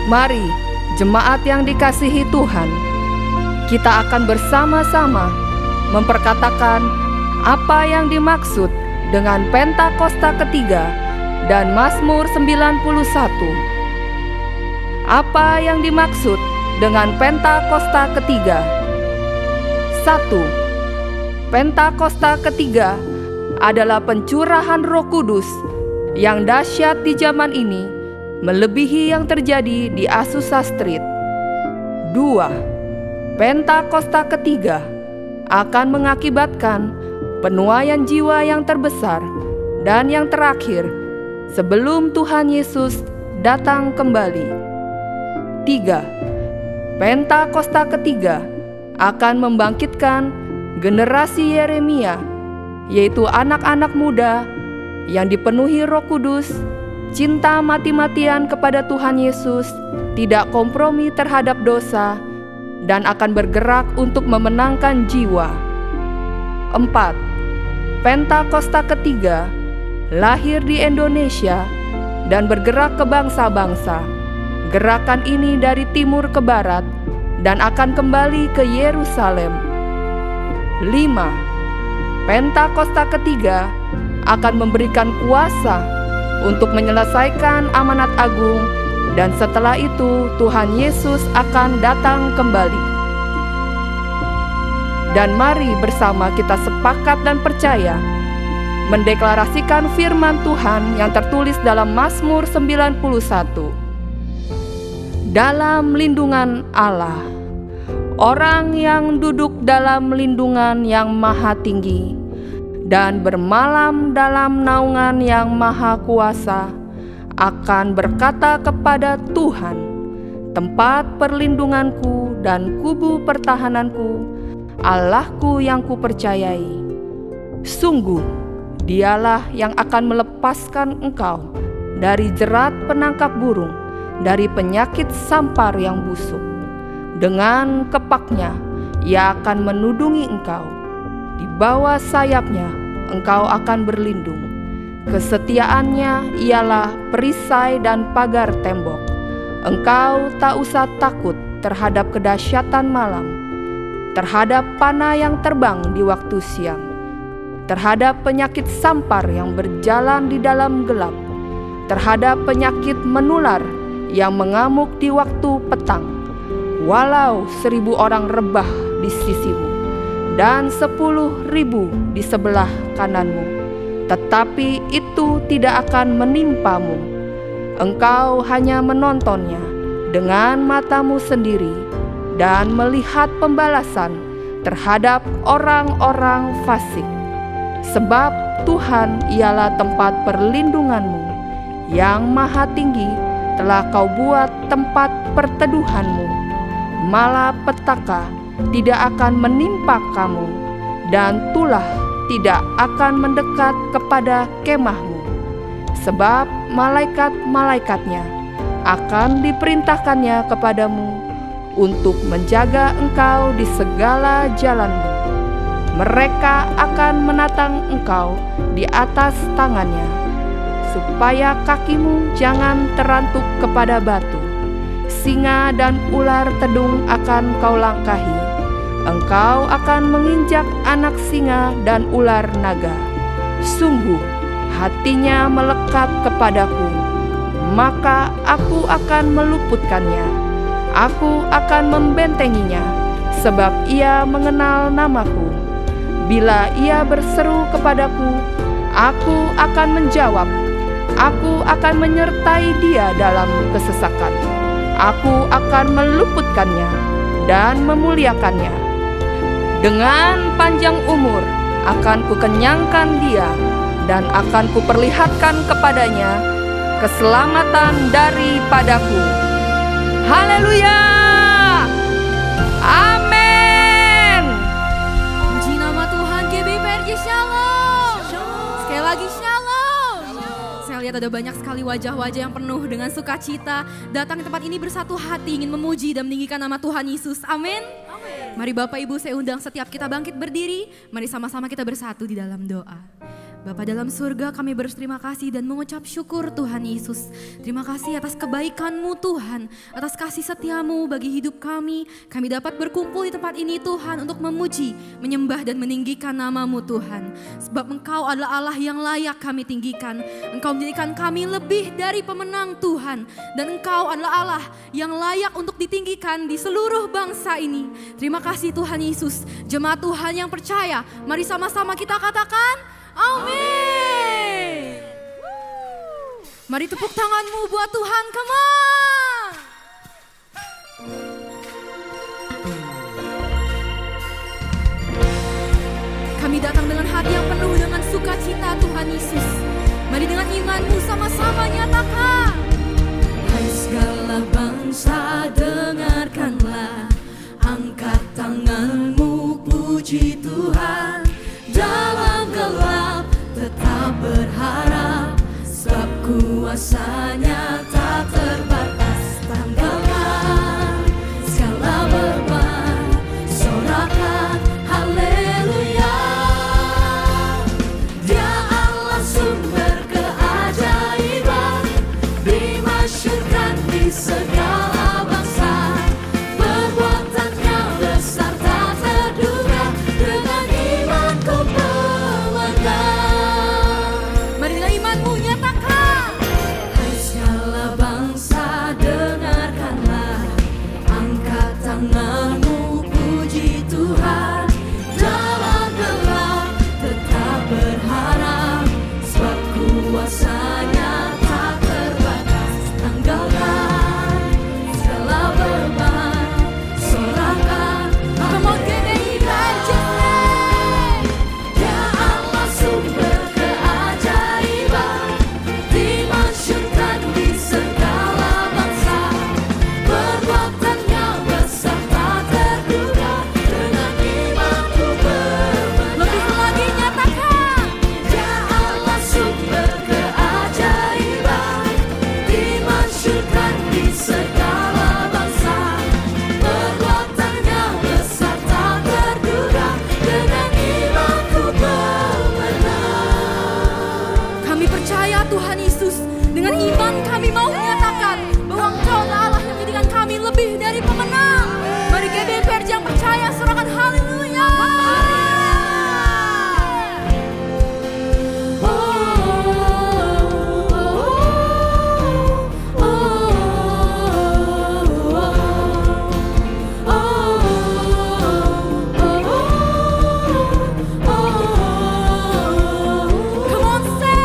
Mari, jemaat yang dikasihi Tuhan, kita akan bersama-sama memperkatakan apa yang dimaksud dengan Pentakosta ketiga dan Mazmur 91. Apa yang dimaksud dengan Pentakosta ketiga? 1. Pentakosta ketiga adalah pencurahan Roh Kudus yang dahsyat di zaman ini, melebihi yang terjadi di Azusa Street. 2. Pentakosta ketiga akan mengakibatkan penuaian jiwa yang terbesar dan yang terakhir sebelum Tuhan Yesus datang kembali. 3. Pentakosta ketiga akan membangkitkan generasi Yeremia, yaitu anak-anak muda yang dipenuhi Roh Kudus, cinta mati-matian kepada Tuhan Yesus, tidak kompromi terhadap dosa, dan akan bergerak untuk memenangkan jiwa. 4. Pentakosta ketiga lahir di Indonesia dan bergerak ke bangsa-bangsa. Gerakan ini dari timur ke barat dan akan kembali ke Yerusalem. 5. Pentakosta ketiga akan memberikan kuasa untuk menyelesaikan amanat agung, dan setelah itu Tuhan Yesus akan datang kembali. Dan mari bersama kita sepakat dan percaya mendeklarasikan firman Tuhan yang tertulis dalam Mazmur 91. Dalam lindungan Allah, orang yang duduk dalam lindungan yang maha tinggi dan bermalam dalam naungan yang maha kuasa akan berkata kepada Tuhan, tempat perlindunganku dan kubu pertahananku, Allahku yang kupercayai. Sungguh, Dialah yang akan melepaskan engkau dari jerat penangkap burung, dari penyakit sampar yang busuk. Dengan kepaknya Ia akan menudungi engkau, di bawah sayapnya engkau akan berlindung. Kesetiaannya ialah perisai dan pagar tembok. Engkau tak usah takut terhadap kedahsyatan malam, terhadap panah yang terbang di waktu siang, terhadap penyakit sampar yang berjalan di dalam gelap, terhadap penyakit menular yang mengamuk di waktu petang. Walau 1.000 orang rebah di sisimu dan 10.000 di sebelah kananmu, tetapi itu tidak akan menimpamu. Engkau hanya menontonnya dengan matamu sendiri dan melihat pembalasan terhadap orang-orang fasik. Sebab Tuhan ialah tempat perlindunganmu, yang maha tinggi telah kau buat tempat perteduhanmu. Malapetaka tidak akan menimpa kamu, dan tulah tidak akan mendekat kepada kemahmu. Sebab malaikat-malaikatnya akan diperintahkannya kepadamu untuk menjaga engkau di segala jalanmu. Mereka akan menatang engkau di atas tangannya, supaya kakimu jangan terantuk kepada batu. Singa dan ular tedung akan kau langkahi. Engkau akan menginjak anak singa dan ular naga. Sungguh, hatinya melekat kepadaku, maka aku akan meluputkannya. Aku akan membentenginya, sebab ia mengenal namaku. Bila ia berseru kepadaku, aku akan menjawab. Aku akan menyertai dia dalam kesesakan. Aku akan meluputkannya dan memuliakannya. Dengan panjang umur akan kukenyangkan dia, dan akan kuperlihatkan kepadanya keselamatan daripadaku. Haleluya! Amin. Puji nama Tuhan. GBPRJ Shalom. Sekali lagi Shalom. Saya lihat ada banyak sekali wajah-wajah yang penuh dengan sukacita, datang ke tempat ini bersatu hati ingin memuji dan meninggikan nama Tuhan Yesus. Amin. Mari Bapak Ibu, saya undang setiap kita bangkit berdiri. Mari sama-sama kita bersatu di dalam doa. Bapa dalam surga, kami berterima kasih dan mengucap syukur Tuhan Yesus. Terima kasih atas kebaikan-Mu Tuhan, atas kasih setia-Mu bagi hidup kami. Kami dapat berkumpul di tempat ini Tuhan untuk memuji, menyembah dan meninggikan nama-Mu Tuhan. Sebab Engkau adalah Allah yang layak kami tinggikan. Engkau menjadikan kami lebih dari pemenang Tuhan. Dan Engkau adalah Allah yang layak untuk ditinggikan di seluruh bangsa ini. Terima kasih Tuhan Yesus. Jemaat Tuhan yang percaya, mari sama-sama kita katakan, amin. Mari tepuk tanganmu buat Tuhan, come on. Kami datang dengan hati yang penuh dengan sukacita Tuhan Yesus. Mari dengan imanmu sama-sama nyatakan. Hai segala bangsa dengarkanlah, angkat tanganmu puji Tuhan. Dalam gelap tetap berharap, sebab kuasa-Nya tak terbatas. Tanggalkan segala beban, sorakan haleluya. Dia Allah sumber keajaiban, dimasyhurkan di segala bangsa. Perbuatannya besar tak terduga, dengan imanku pemenang. Mari dengan imanmu nyatakan. Hai segala bangsa dengarkanlah, angkat tanganmu puji Tuhan. Dalam gelap tetap berharap, sebab kuasa-Nya tak terbatas. Tanggalkan segala beban, sorakan haleluya. Dia Allah sumber keajaiban, dimasyhurkan di segala bangsa. Perbuatannya besar tak terduga, dengan imanku bermenang. Lebih lagi nyatakan. Dia Allah sumber keajaiban, dimasyhurkan di segala bangsa. Perbuatannya besar tak terduga, dengan imanku pemenang. Kami percaya Tuhan Yesus, dengan iman kami mau menyatakan bahwa Engkau adalah Allah yang menjadikan kami lebih dari pemenang. Mari GBPR yang percaya sorakan haleluya. Come on, say.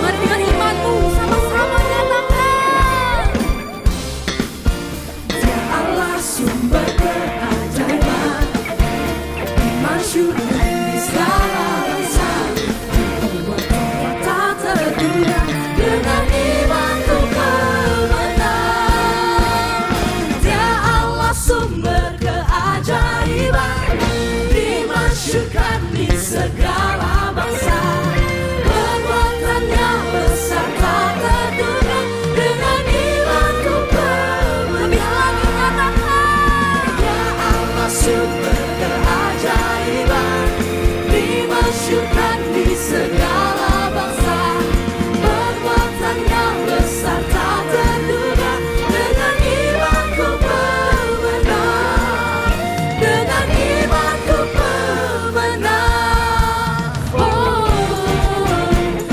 Mari dengan imanmu sama-sama nyatakan. Dia Allah sumber keajaiban, dimasyhurkan di segala bangsa. Perbuatannya tak terduga, dengan imanku pemenang. Dia Allah sumber keajaiban, dimasyhurkan di segala bangsa. Perbuatannya besar tak terduga, dengan imanku pemenang. Lebih lagi nyatakan. Dia Allah sumber keajaiban, dimasyhurkan di segala bangsa. Perbuatannya besar tak terduga, dengan imanku pemenang. Dengan imanku pemenang. Oh,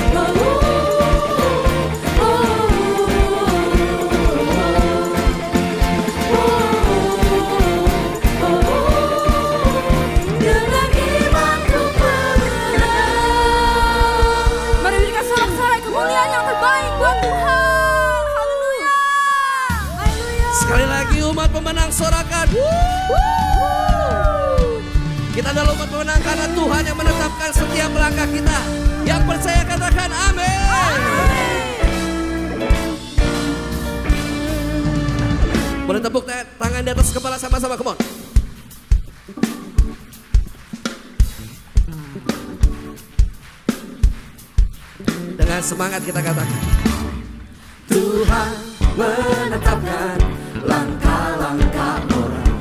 oh, oh, dengan imanku pemenang. Mari berikan sorak-sorai kemuliaan yang terbaik buat Tuhan. Haleluya. Haleluya. Sekali lagi umat pemenang sorakan. Kita adalah umat pemenang karena Tuhan yang menetapkan setiap langkah kita. Yang percaya katakan amin. Boleh tepuk tangan di atas kepala sama-sama, come on. Dengan Dengan semangat kita katakan, Tuhan menetapkan langkah-langkah orang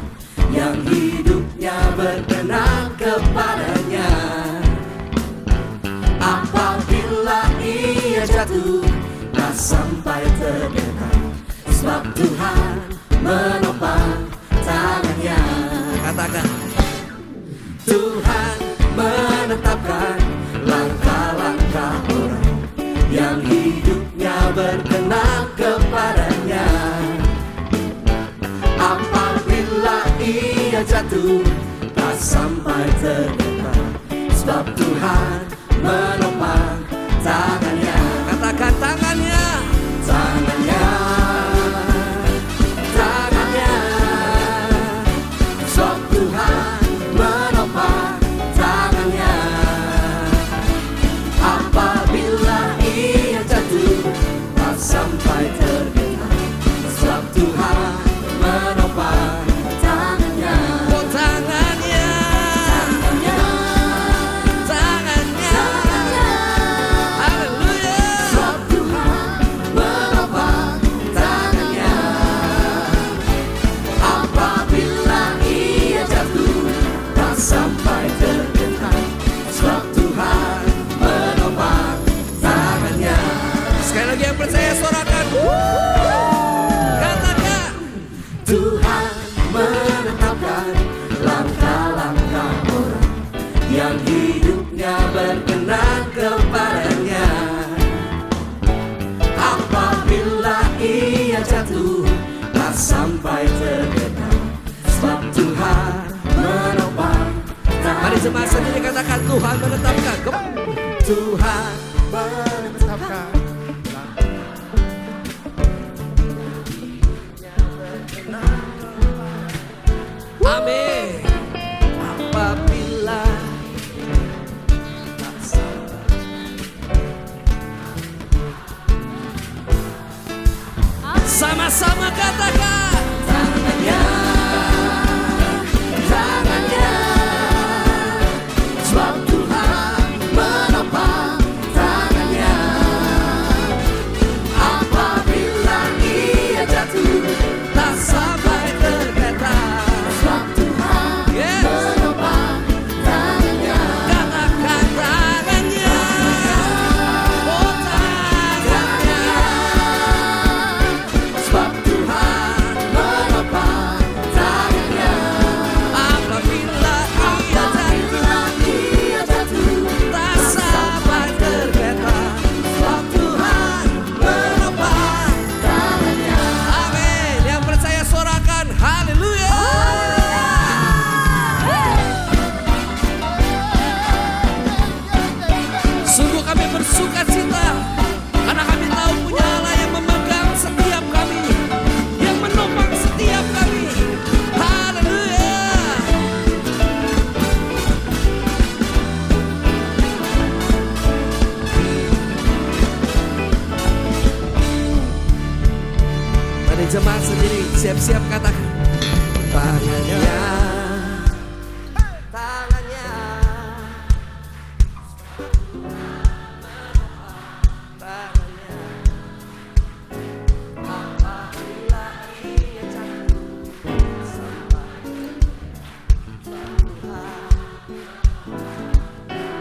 yang hidupnya berkenan kepadanya. Apabila ia jatuh, tak sampai tergeletak, sebab Tuhan menopang tangannya. Katakan, Tuhan menetapkan langkah-langkah orang yang hidupnya berkenan kepadanya. Apabila ia jatuh, tak sampai tergeletak, sebab Tuhan menopang tangannya. Katakan tangannya, tangannya, tangannya, sebab Tuhan menopang tangannya. Apabila ia jatuh, tak sampai tergeletak, sebab Tuhan menopang tangannya. Oh tangannya, tangannya, tangannya, haleluya. Sebab Tuhan menopang tangannya. Apabila ia jatuh, tak sampai tergeletak, sebab Tuhan menopang tangannya. Sekali lagi yang percaya sorakan, katakan, Tuhan menetapkan langkah-langkah orang yang hidupnya berkenan kepadanya. Apabila ia jatuh, tak sampai tergeletak, sebab Tuhan menopang tangannya. Mari jemaat sendiri katakan, Tuhan menetapkan. Tuhan menetapkan. Amin. Apabila tak sampai. Sama-sama katakan, tangannya, tangannya, sebab Tuhan menopang tangannya. Apabila ia jatuh, tak sampai tergeletak, sebab Tuhan menopang tangannya. Katakan tangannya, oh tangannya, sebab Tuhan menopang tangannya. Apabila ia jatuh, tak sampai tergeletak, sebab Tuhan menopang tangannya. Amin. Yang percaya sorakan, haleluya. Sungguh kami bersuka cita karena kami tahu punya Allah yang memegang setiap kami, yang menopang setiap kami. Haleluya. Mari jemaat sendiri siap-siap katakan, tangannya, tangannya, tangannya. Apabila ia jatuh, sampai Tuhan.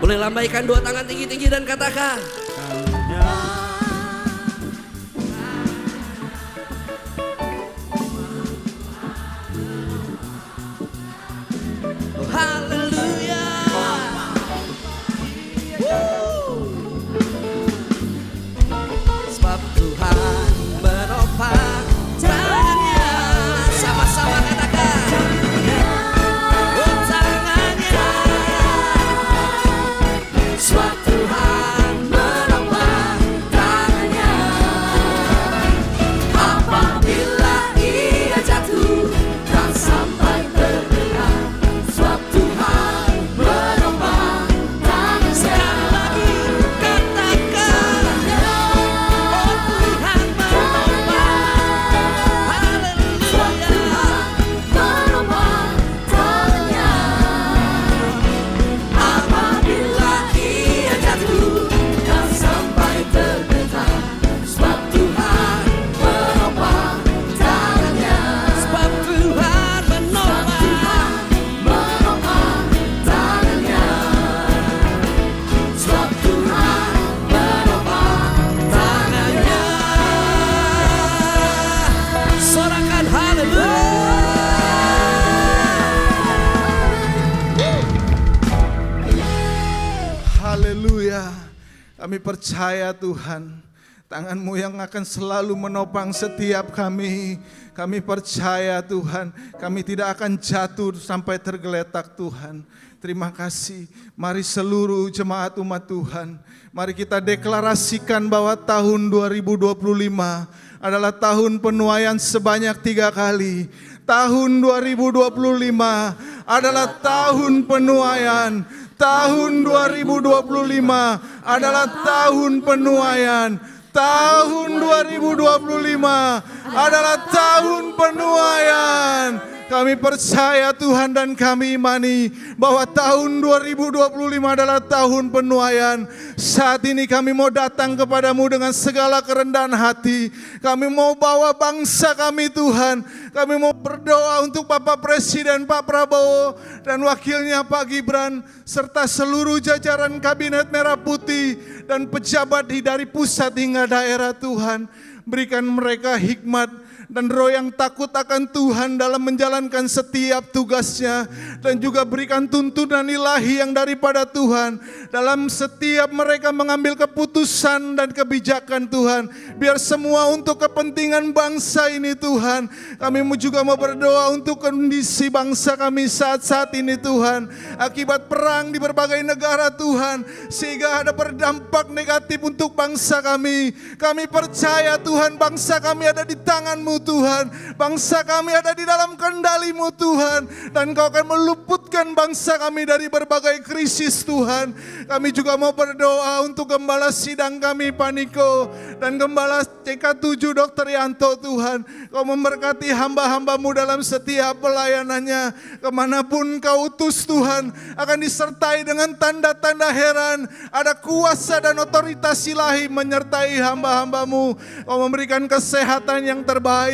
Boleh lambaikan dua tangan tinggi-tinggi dan katakan, haleluya. Sebab Tuhan menopang tangannya. Sama-sama katakan, oh tangannya, sebab Tuhan menopang Kami percaya Tuhan, tangan-Mu yang akan selalu menopang setiap kami. Kami percaya Tuhan, kami tidak akan jatuh sampai tergeletak Tuhan. Terima kasih. Mari seluruh jemaat umat Tuhan, mari kita deklarasikan bahwa tahun 2025 adalah tahun penuaian sebanyak 3 kali. Tahun 2025 adalah tahun penuaian. Tahun 2025 adalah tahun penuaian. Tahun 2025 adalah tahun penuaian. Kami percaya Tuhan dan kami imani bahwa tahun 2025 adalah tahun penuaian. Saat ini kami mau datang kepadamu dengan segala kerendahan hati. Kami mau bawa bangsa kami Tuhan. Kami mau berdoa untuk Bapak Presiden Pak Prabowo dan wakilnya Pak Gibran, serta seluruh jajaran Kabinet Merah Putih dan pejabat dari pusat hingga daerah Tuhan. Berikan mereka hikmat dan roh yang takut akan Tuhan dalam menjalankan setiap tugasnya, dan juga berikan tuntunan ilahi yang daripada Tuhan dalam setiap mereka mengambil keputusan dan kebijakan Tuhan, biar semua untuk kepentingan bangsa ini Tuhan. Kami juga mau berdoa untuk kondisi bangsa kami saat-saat ini Tuhan, akibat perang di berbagai negara Tuhan, sehingga ada berdampak negatif untuk bangsa kami. Kami percaya Tuhan, bangsa kami ada di tangan-Mu Tuhan, bangsa kami ada di dalam kendali-Mu Tuhan, dan Kau akan meluputkan bangsa kami dari berbagai krisis Tuhan. Kami juga mau berdoa untuk Gembala Sidang kami Pak Niko dan Gembala CK7 Dr. Yanto Tuhan. Kau memberkati hamba-hamba-Mu dalam setiap pelayanannya. Kemanapun Kau utus Tuhan, akan disertai dengan tanda-tanda heran. Ada kuasa dan otoritas ilahi menyertai hamba-hamba-Mu. Kau memberikan kesehatan yang terbaik,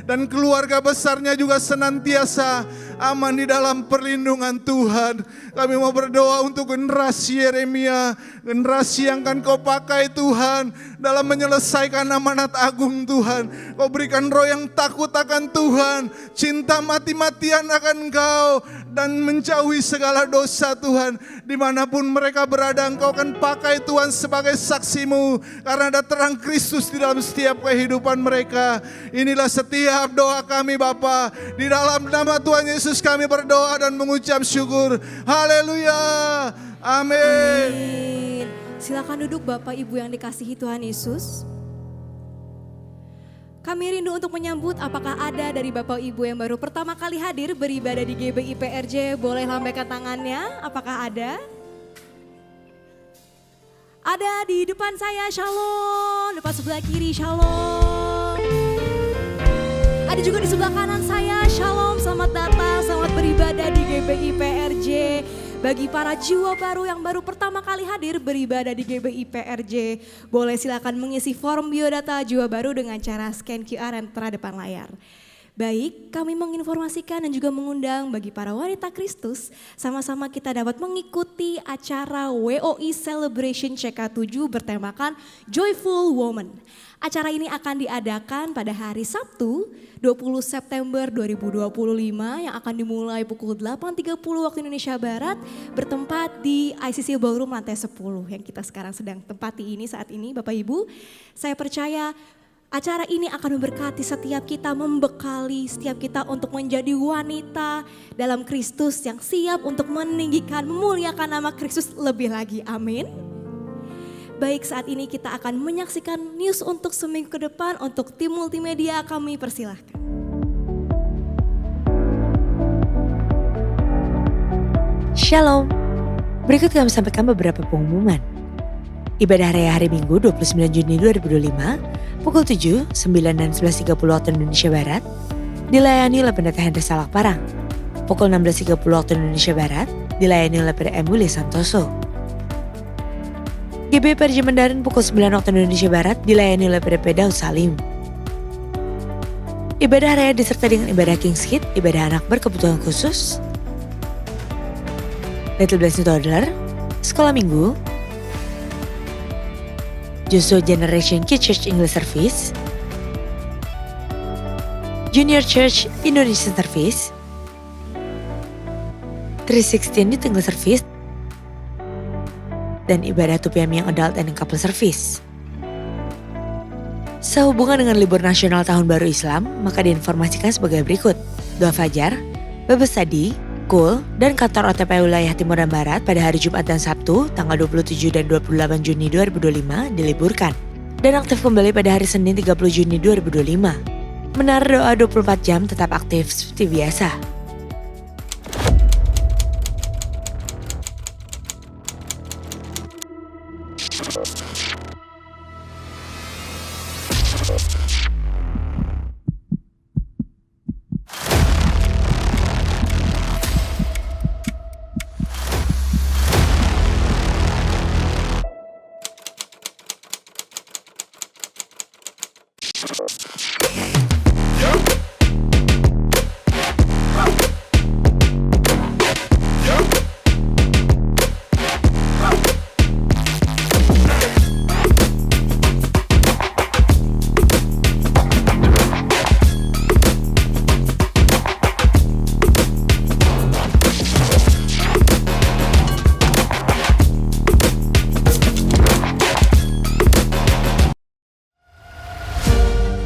dan keluarga besarnya juga senantiasa aman di dalam perlindungan Tuhan. Kami mau berdoa untuk generasi Yeremia, generasi yang akan Kau pakai Tuhan dalam menyelesaikan amanat agung Tuhan. Kau berikan roh yang takut akan Tuhan, cinta mati-matian akan Kau, dan menjauhi segala dosa Tuhan. Dimanapun mereka berada, Engkau akan pakai Tuhan sebagai saksi-Mu, karena ada terang Kristus di dalam setiap kehidupan mereka. Inilah setiap doa kami Bapa. Di dalam nama Tuhan Yesus kami berdoa dan mengucap syukur. Haleluya. Amin. Amin. Silakan duduk Bapak Ibu yang dikasihi Tuhan Yesus. Kami rindu untuk menyambut apakah ada dari Bapak Ibu yang baru pertama kali hadir beribadah di GBI PRJ, boleh lambaikan tangannya, apakah ada? Ada di depan saya, shalom. Depan sebelah kiri, shalom. Ada juga di sebelah kanan saya, shalom. Selamat datang, selamat beribadah di GBI PRJ. Bagi para jiwa baru yang baru pertama kali hadir beribadah di GBI PRJ, boleh silakan mengisi form biodata jiwa baru dengan cara scan QR yang terada depan layar. Baik, kami menginformasikan dan juga mengundang bagi para wanita Kristus, sama-sama kita dapat mengikuti acara WOI Celebration CK7 bertemakan Joyful Woman. Acara ini akan diadakan pada hari Sabtu 20 September 2025 yang akan dimulai pukul 8.30 waktu Indonesia Barat, bertempat di ICC Ballroom lantai 10 yang kita sekarang sedang tempati ini saat ini Bapak Ibu. Saya percaya acara ini akan memberkati setiap kita, membekali setiap kita untuk menjadi wanita dalam Kristus yang siap untuk meninggikan, memuliakan nama Kristus lebih lagi. Amin. Baik, saat ini kita akan menyaksikan news untuk seminggu ke depan. Untuk tim multimedia kami persilahkan. Shalom, berikut kami sampaikan beberapa pengumuman. Ibadah Raya hari Minggu 29 Juni 2025 pukul 7, 9 dan 11.30 waktu Indonesia Barat dilayani oleh Pendeta Henry Salak Parang. Pukul 16.30 waktu Indonesia Barat dilayani oleh Pendeta Emuli Santoso. GBI PRJ Mandarin pukul 9 waktu Indonesia Barat dilayani oleh PDP Daud Salim. Ibadah Raya disertai dengan ibadah King's Kid, ibadah anak berkebutuhan khusus, Little Blessing Toddler, Sekolah Minggu, Joshua Generation Kids Church English Service, Junior Church Indonesian Service, 316 Youth English Service, dan ibadah 2 PM yang adult and couple service. Sehubungan dengan libur nasional Tahun Baru Islam, maka diinformasikan sebagai berikut. Doa Fajar, Bible Study, Kul, dan kantor OTP wilayah Timur dan Barat pada hari Jumat dan Sabtu tanggal 27 dan 28 Juni 2025 diliburkan. Dan aktif kembali pada hari Senin 30 Juni 2025. Menara doa 24 jam tetap aktif seperti biasa.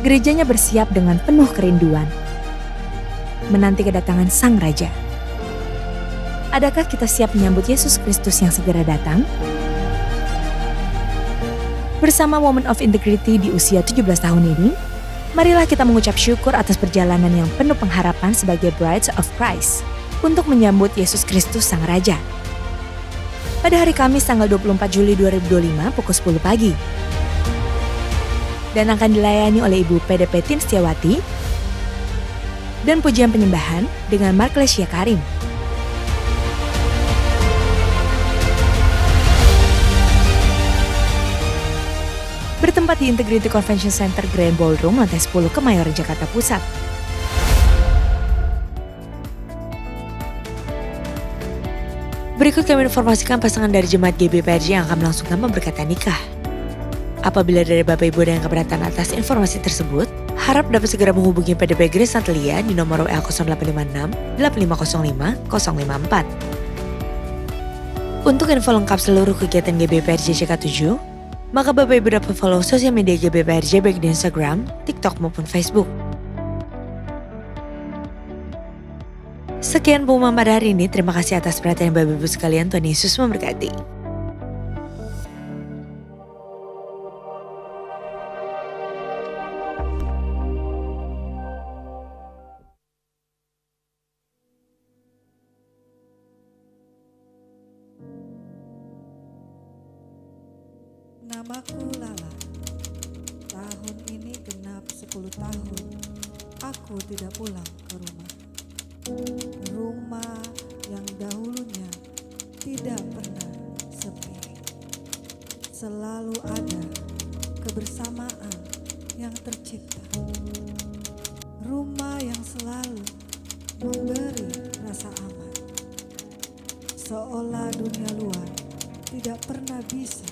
Gerejanya bersiap dengan penuh kerinduan, menanti kedatangan Sang Raja. Adakah kita siap menyambut Yesus Kristus yang segera datang? Bersama Women of Integrity di usia 17 tahun ini, marilah kita mengucap syukur atas perjalanan yang penuh pengharapan sebagai Brides of Christ untuk menyambut Yesus Kristus Sang Raja. Pada hari Kamis tanggal 24 Juli 2025 pukul 10 pagi. Dan akan dilayani oleh Ibu PDP Tin Setiawati dan pujian penyembahan dengan Marklesia Karim. Bertempat di Integrity Convention Center Grand Ballroom lantai 10 Kemayoran, Jakarta Pusat. Berikut kami informasikan pasangan dari Jemaat GBPRJ yang akan melangsungkan pemberkatan nikah. Apabila dari Bapak Ibu ada yang keberatan atas informasi tersebut, harap dapat segera menghubungi PDP Grace Natalia di nomor WA 0856 8505 054. Untuk info lengkap seluruh kegiatan GBPRJ CK7, maka Bapak Ibu dapat follow sosial media GBPRJ baik di Instagram, TikTok maupun Facebook. Sekian pengumuman pada hari ini, terima kasih atas perhatian Bapak Ibu sekalian, Tuhan Yesus memberkati. Namaku Lala. Tahun ini genap 10 tahun. Aku tidak pulang ke rumah. Rumah yang dahulunya tidak pernah sepi. Selalu ada kebersamaan yang tercipta. Rumah yang selalu memberi rasa aman. Seolah dunia luar tidak pernah bisa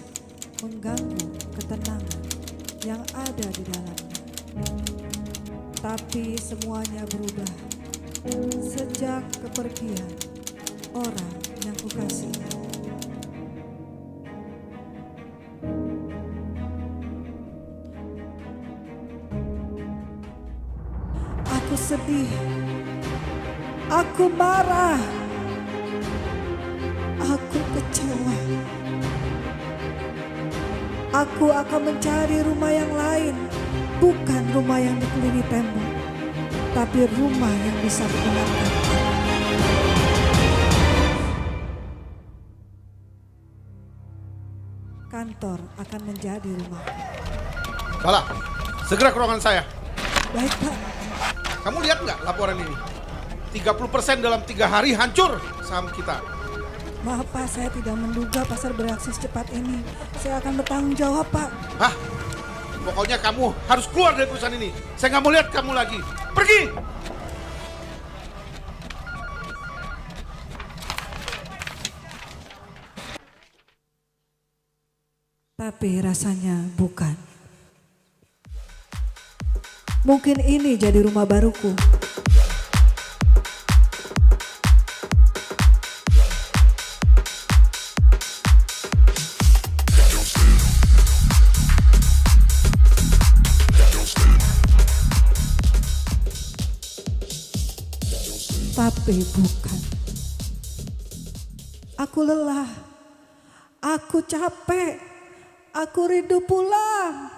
mengganggu ketenangan yang ada di dalamnya. Tapi semuanya berubah sejak kepergian orang yang kukasihi. Aku sedih, aku marah, aku kecewa. Aku akan mencari rumah yang lain, bukan rumah yang dikelilingi tembok, tapi rumah yang bisa menyenangkan. Kantor akan menjadi rumah. Bala, segera ke ruangan saya. Baik Pak. Kamu lihat nggak laporan ini? 30% dalam 3 hari hancur saham kita. Maaf Pak, saya tidak menduga pasar bereaksi secepat ini. Saya akan bertanggung jawab Pak. Hah? Pokoknya kamu harus keluar dari perusahaan ini. Saya nggak mau lihat kamu lagi. Pergi! Tapi rasanya bukan. Mungkin ini jadi rumah baruku. tapi bukan. Aku lelah, aku capek, aku rindu pulang.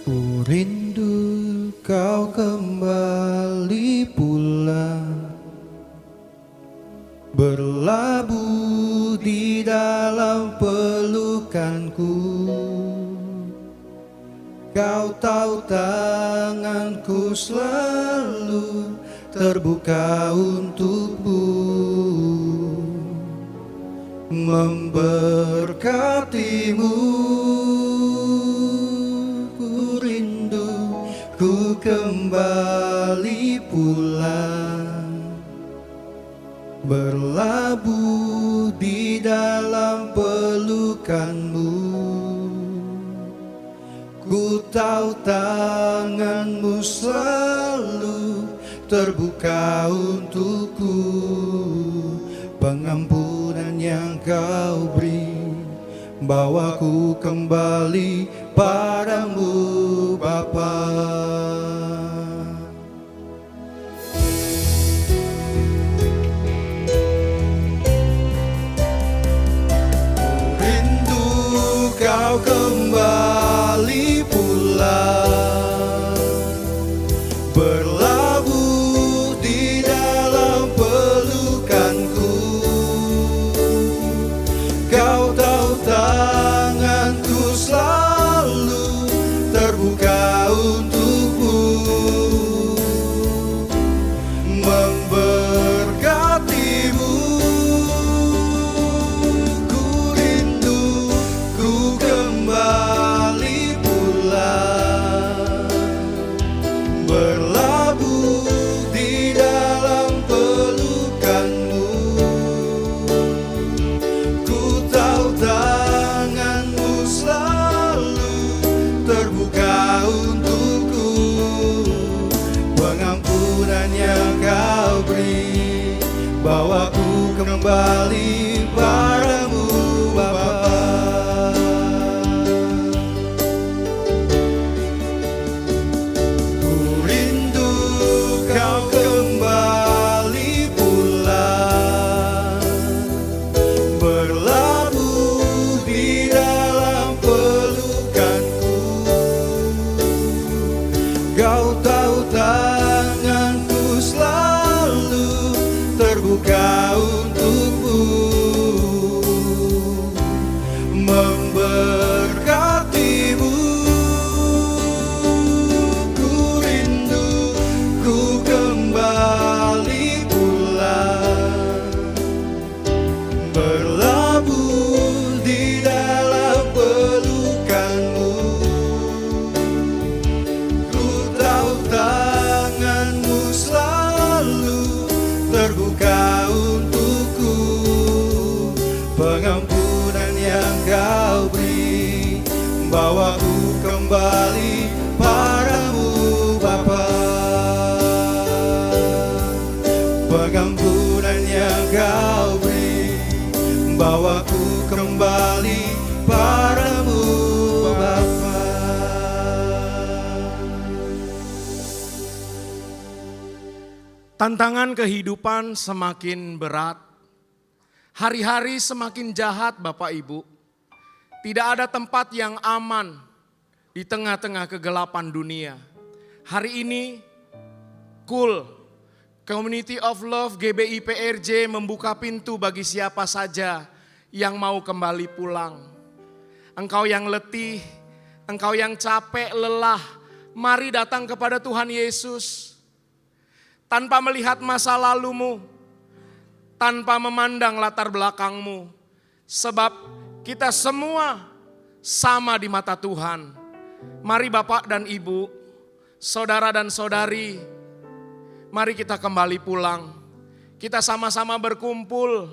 Ku rindu kau kembali pulang, berlabuh di dalam pelukanku. Kau tahu tanganku selalu terbuka untukmu, memberkatimu. Ku rindu ku kembali pulang, berlabuh di dalam pelukanmu. Ku tahu tanganmu selalu terbuka untukku, pengampunan yang kau beri bawaku kembali padamu Bapa. Rindu kau kembali pulang, berlabuh di dalam pelukanku. Kau tahu tanganku selalu terbuka untukmu, memberkatimu. Ku rindu ku kembali pulang, berlabuh di dalam pelukanmu. Ku tahu tanganmu selalu terbuka untukku, pengampunan yang kau beri bawaku kembali padamu Bapa. Ku rindu kau kembali pulang, berlabuh di dalam pelukanku. Kau tahu tanganku selalu terbuka untukmu, memberkatimu. Ku rindu ku kembali pulang, berlabuh di dalam pelukanmu. Ku tahu tanganmu selalu terbuka untukku, pengampunan yang kau beri bawaku kembali padamu Bapa. Pengampunan yang kau beri bawaku kembali padamu Bapa. Tantangan kehidupan semakin berat. Hari-hari semakin jahat Bapak Ibu. Tidak ada tempat yang aman di tengah-tengah kegelapan dunia. Hari ini Cool Community of Love GBI PRJ membuka pintu bagi siapa saja yang mau kembali pulang. Engkau yang letih, engkau yang capek, lelah, mari datang kepada Tuhan Yesus. Tanpa melihat masa lalumu, tanpa memandang latar belakangmu. Sebab kita semua sama di mata Tuhan. Mari Bapak dan Ibu, saudara dan saudari, mari kita kembali pulang. Kita sama-sama berkumpul,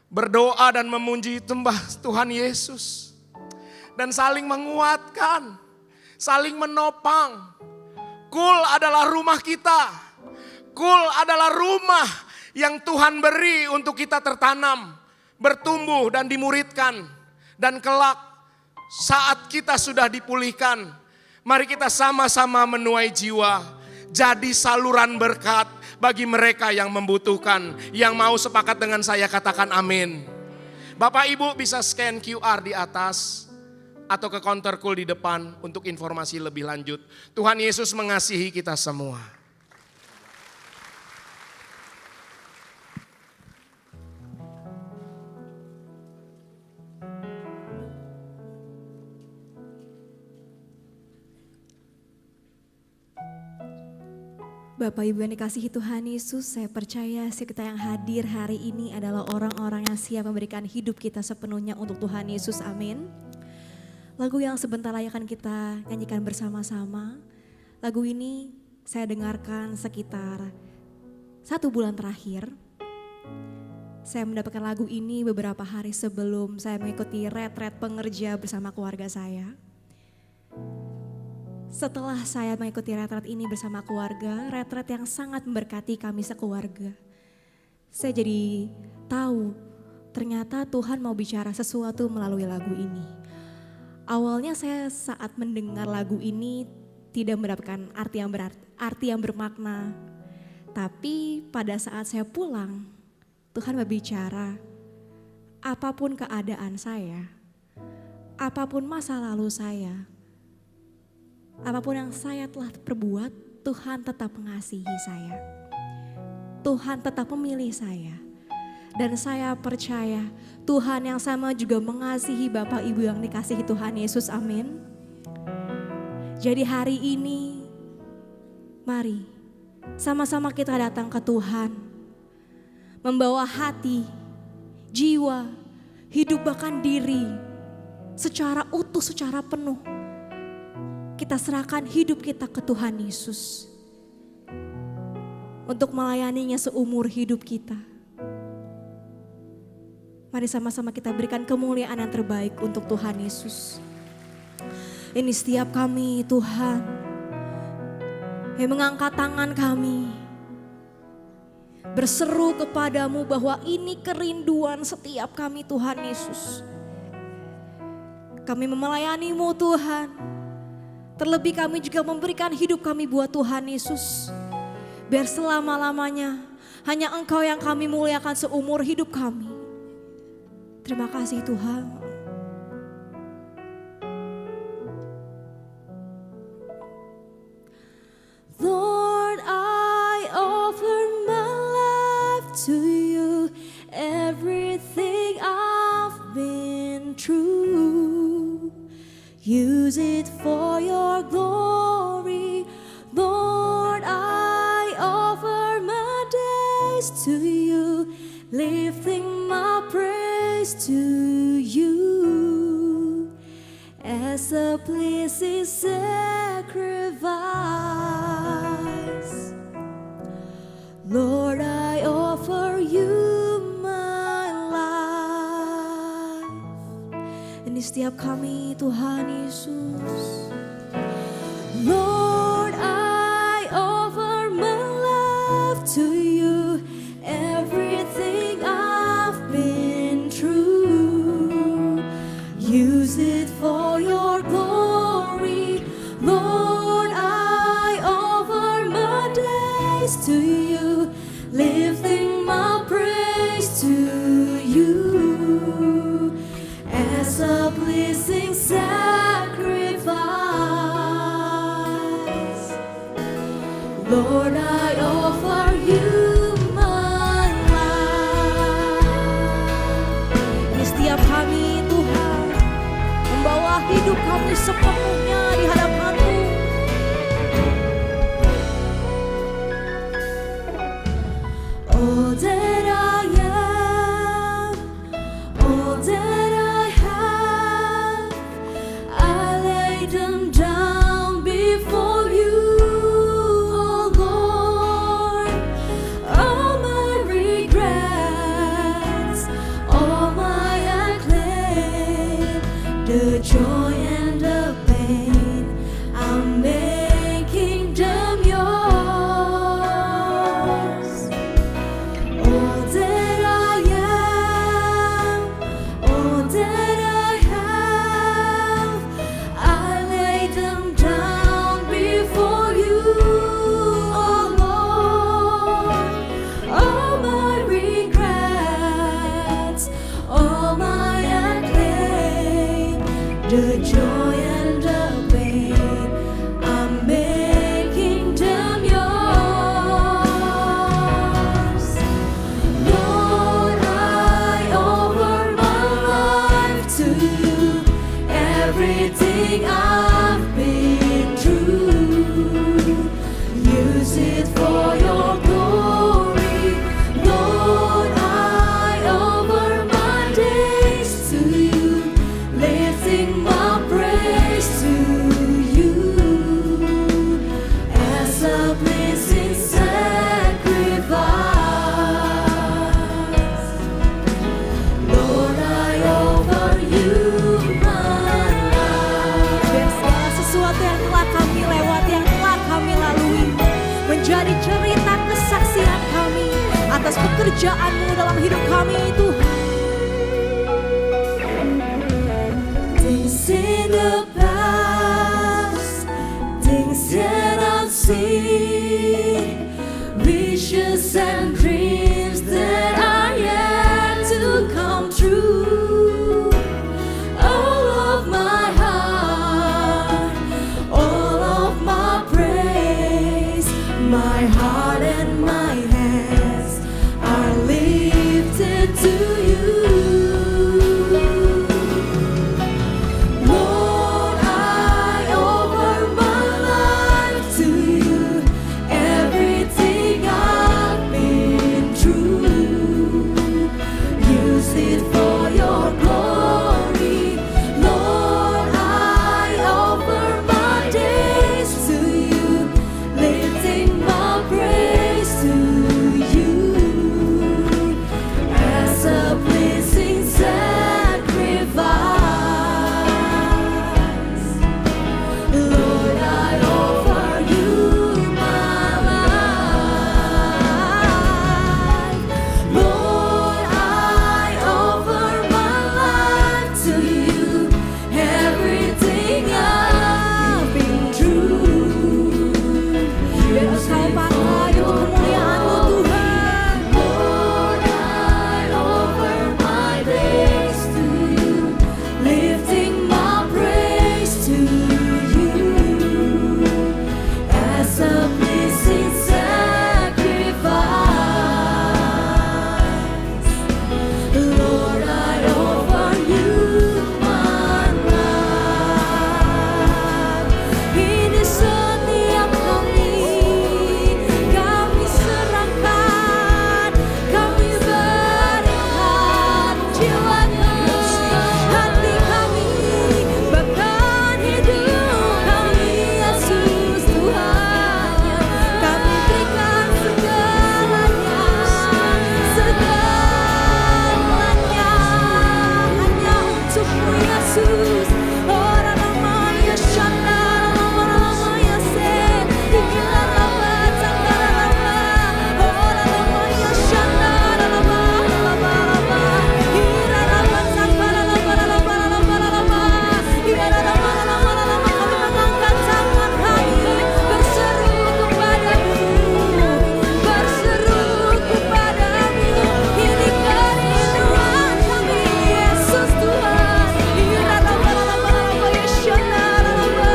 berdoa dan memuji sembah Tuhan Yesus. Dan saling menguatkan, saling menopang. Cool adalah rumah kita. Cool adalah rumah yang Tuhan beri untuk kita tertanam. bertumbuh dan dimuridkan. Dan kelak saat kita sudah dipulihkan, mari kita sama-sama menuai jiwa. Jadi saluran berkat bagi mereka yang membutuhkan. Yang mau sepakat dengan saya katakan amin. Bapak Ibu bisa scan QR di atas atau ke counter cool di depan untuk informasi lebih lanjut. Tuhan Yesus mengasihi kita semua. Bapak Ibu yang dikasihi Tuhan Yesus, saya percaya kita yang hadir hari ini adalah orang-orang yang siap memberikan hidup kita sepenuhnya untuk Tuhan Yesus, amin. Lagu yang sebentar lagi akan kita nyanyikan bersama-sama. Lagu ini saya dengarkan sekitar 1 bulan terakhir. Saya mendapatkan lagu ini beberapa hari sebelum saya mengikuti retret pengerja bersama keluarga saya. Setelah saya mengikuti retret ini bersama keluarga, retret yang sangat memberkati kami sekeluarga. Saya jadi tahu ternyata Tuhan mau bicara sesuatu melalui lagu ini. Awalnya saya saat mendengar lagu ini tidak mendapatkan arti yang bermakna. Tapi pada saat saya pulang, Tuhan berbicara, apapun keadaan saya, apapun masa lalu saya, apapun yang saya telah perbuat, Tuhan tetap mengasihi saya. Tuhan tetap memilih saya. Dan saya percaya Tuhan yang sama juga mengasihi Bapak Ibu yang dikasihi Tuhan Yesus, amin. Jadi hari ini, mari sama-sama kita datang ke Tuhan. Membawa hati, jiwa, hidup bahkan diri secara utuh, secara penuh. Kita serahkan hidup kita ke Tuhan Yesus untuk melayaninya seumur hidup kita. Mari sama-sama kita berikan kemuliaan yang terbaik untuk Tuhan Yesus. Ini setiap kami Tuhan yang mengangkat tangan kami, berseru kepadamu bahwa ini kerinduan setiap kami Tuhan Yesus. Kami melayanimu Tuhan. Terlebih kami juga memberikan hidup kami buat Tuhan Yesus. Biar selama-lamanya hanya Engkau yang kami muliakan seumur hidup kami. Terima kasih Tuhan. Lord, I offer my life to you. Everything I've been through, use it for your glory. Lord, I offer my days to you, lifting my praise to you as a pleasing sacrifice. Lord, I offer you my life. Ini setiap kami Tuhan Yesus. Lord, I offer my life to you. Everything I've been through, use it for your glory. Lord, I offer my days to you, lifting my praise to you as a pleasing sacrifice. Lord, I offer you my life. Ini setiap kami Tuhan membawa hidup kami sepenuhnya di hadapan-Mu. All that I am, all that I have, I lay them down before you, oh Lord. All my regrets, all my acclaim, the joy and the pain, I'm making them yours. All that I am, everything I've been through. Use it for your glory, Lord. I offer my days to you, lifting my praise to you as a blessing sacrifice. Lord, I offer you my life. Biar segala sesuatu yang telah kami lewati, yang telah kami lalui, menjadi cerita kesaksian kami atas pekerjaan-Mu dalam hidup kami, Tuhan. Things in the past, things yet unseen, wishes and dreams that are yet to come true. All of my heart, all of my praise, my heart and my hands are lifted to you. Lord, I offer my life to you, everything I've been through. Use it for your glory, Lord. I offer my days to you, lifting my praise to you as a pleasing sacrifice. Lord, I offer you my life. Lord, I offer my life to you, everything I've been through. Biar Engkau pakai untuk kemuliaan-Mu, Tuhan. Lord, I offer my days to you, lifting my praise to you as a pleasing sacrifice. Lord, I offer you my life. Ini setiap kami serahkan, kami berikan jiwa kami, hati kami, bahkan hidup kami, Yesus Tuhan. Kami berikan segalanya, segalanya hanya untuk-Mu, Yesus. Ora lama ya shanda, lama ya se, tinggal lama cakar lama. Ora lama ya shanda, lama, ira lama cakar lama. Ira lama kami mengangkat tangan kami, berseru kepadamu, berseru kepadamu. Ini kerinduan kami, Yesus Tuhan. Ira lama ya shanda, lama.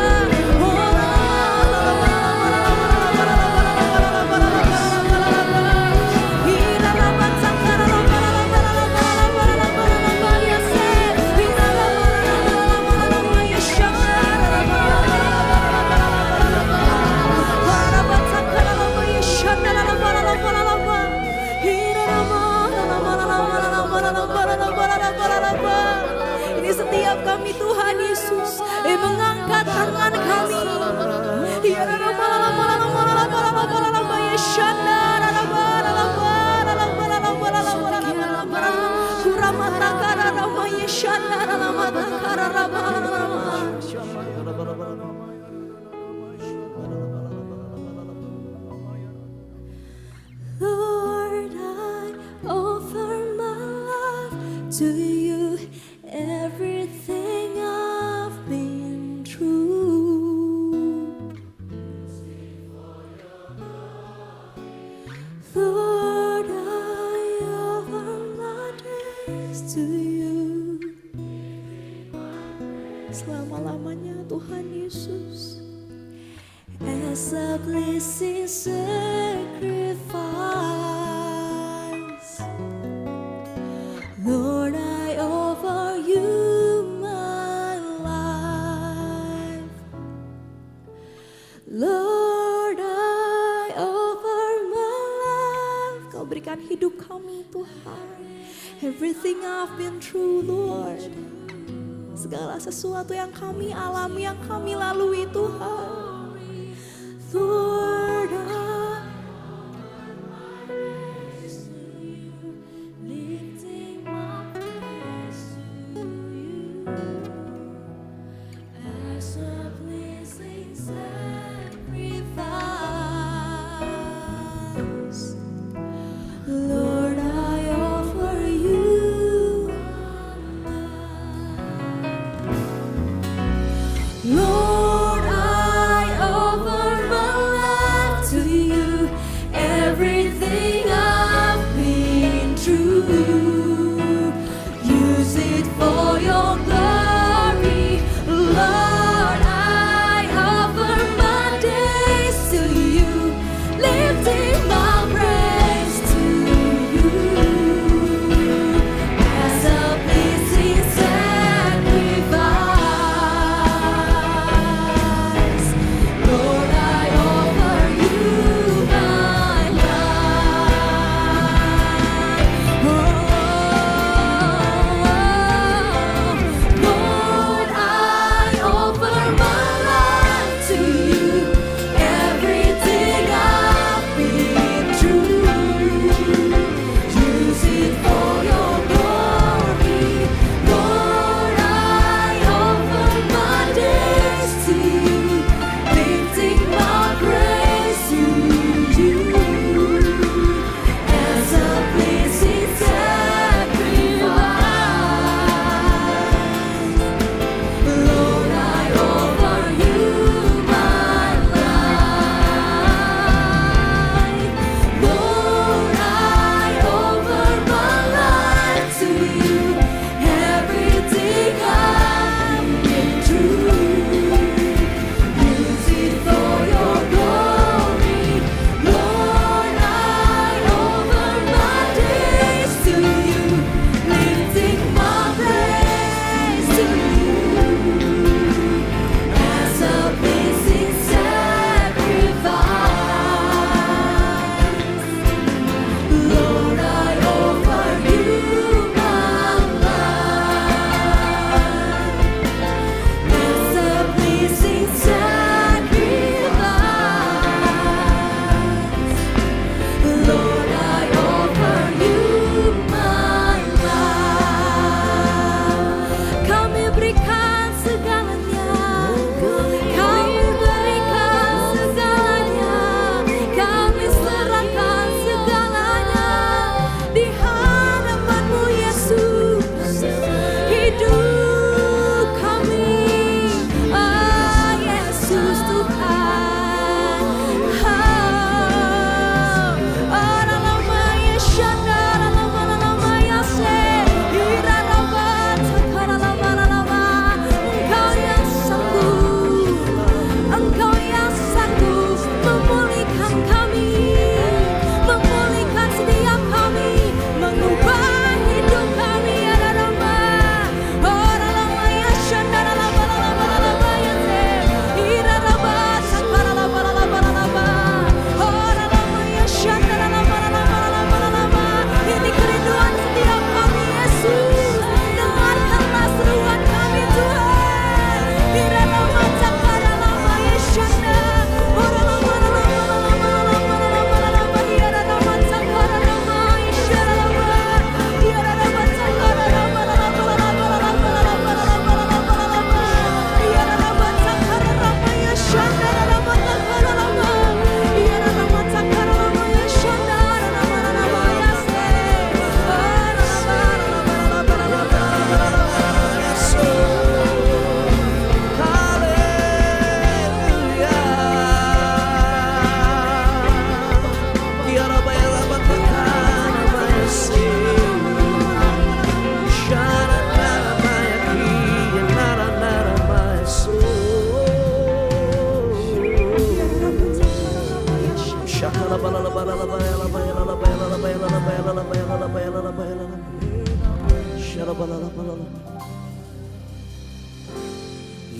Ira lama cakar lama ya se, ira lama ya shanda, ini setiap kami, Tuhan Yesus, mengangkat tangan kami. Lord, I offer my life to you, everything I've been through. Lord, I offer my days to you, selama-lamanya, Tuhan Yesus, as a blessing sacrifice. Lord, I offer you my life. hidup kami Tuhan. Everything I've been through Lord, segala sesuatu yang kami alami, yang kami lalui Tuhan. Lord, lifting my praise to you as a pleasing sacrifice. Lord, I offer you. Lord, I offer my life to you. Everything I've been through, use it for your glory. Lord, I offer my days to you, lifting my praise to you as a pleasing sacrifice. Lord, I offer you my life. Lord, I offer my life to you. Everything I've been through, use it for your glory. Lord, I offer my days to you, lifting my praise to you as a pleasing sacrifice. Lord, I offer you my life. Lord, I offer my life to you. Everything I've been through, use it for your glory. Lord, I offer my days to you, lifting my praise to you as a pleasing sacrifice. Lord, I offer you my life as a pleasing sacrifice. Lord, I offer you my life. Kami berikan segalanya, kami berikan segalanya, kami serahkan segalanya di hadapan-Mu Yesus. Hidup kami, ah Yesus Tuhan. Ora lama yeshana, ora lama yase, ira lama takara lama. Engkau yang sanggup, Engkau yang sanggup memulihkan kami, memulihkan setiap kami, mengubah hidup kami. Ora lama yeshana, ora lama yase, ira lama takara lama. Ora lama yeshana, ora lama. Ini kerinduan setiap kami Yesus, dengarkanlah seruan kami Tuhan. Ira lama takara lama yeshana, ora lama. Ira lama takara lama yeshana, ira lama takara lama. Ira lama takara lama yeshana, lama takara lama. Ira lama takara lama yeshana, lama yase.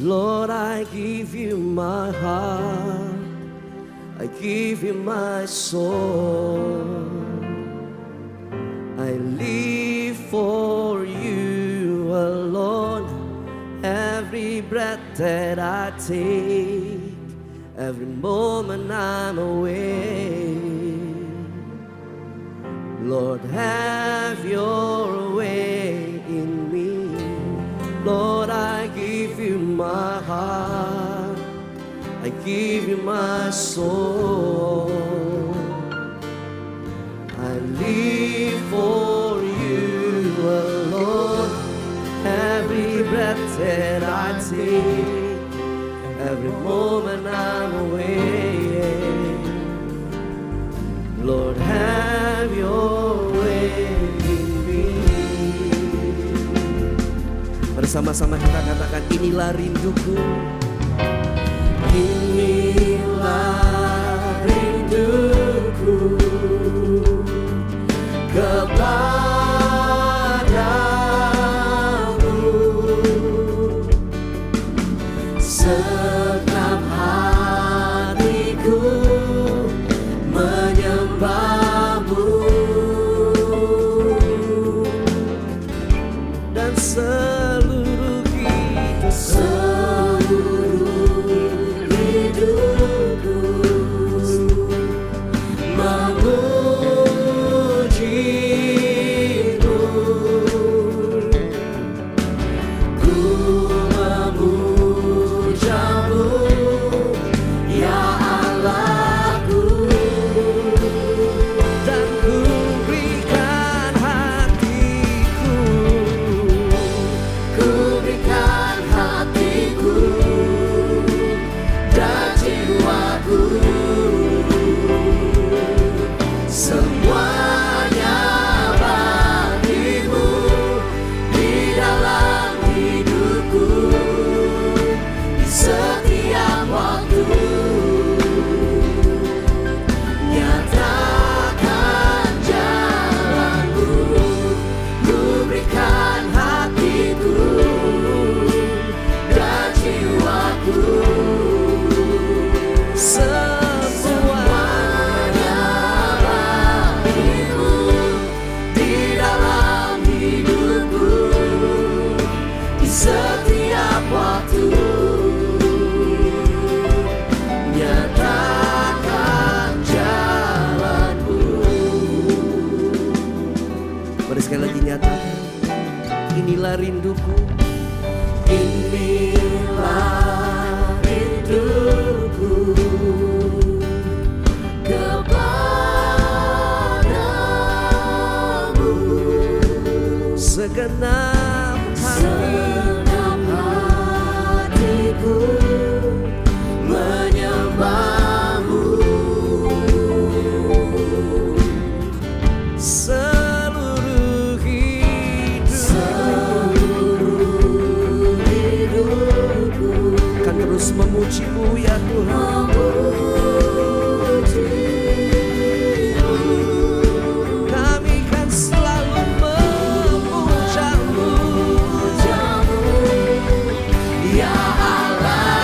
Lord, I give you my heart, I give you my soul. every breath that I take, every moment I'm awake. Lord, have your way in me. Lord, I give you my heart, I give you my soul. I live for you alone. Every breath that I take, every moment I'm awake. Lord, have your way in me. Bersama-sama kita katakan, inilah rinduku. Inilah rinduku kepadamu. Segenap hatiku menyembahmu, dan seluruh hidupku memujimu. Ku memujamu, ya Allahku, dan ku berikan hatiku, ku berikan hatiku dan jiwaku, semuanya bagimu di dalam hidupku, di setiap waktu. Nyatakan jalanku, ku berikan hatiku dan jiwaku, semuanya bagimu di dalam hidupku, di setiap waktu. Nyatakan jalanku. Mari sekali lagi nyatakan, inilah rinduku. Inilah rinduku kepadamu. Segenap hatiku menyembahmu, seluruh hidupku kan terus memujimu, ya Tuhan. Kami kan selalu memujamu, ya Allah.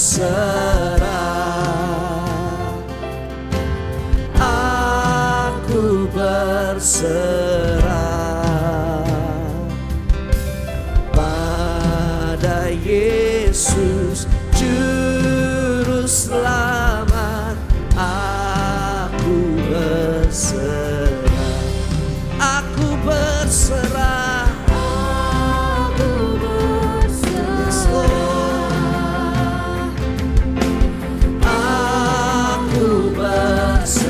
berserah, aku berserah pada Yesus Juru Selamat. Aku berserah, aku berserah, aku berserah, aku berserah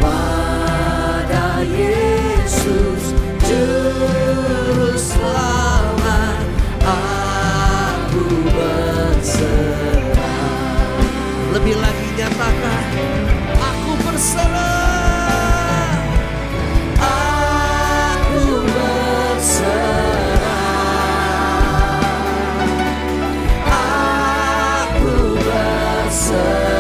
pada Yesus Juru Selamat. Aku berserah. Lebih lagi nyatakan, aku berserah, aku berserah, aku berserah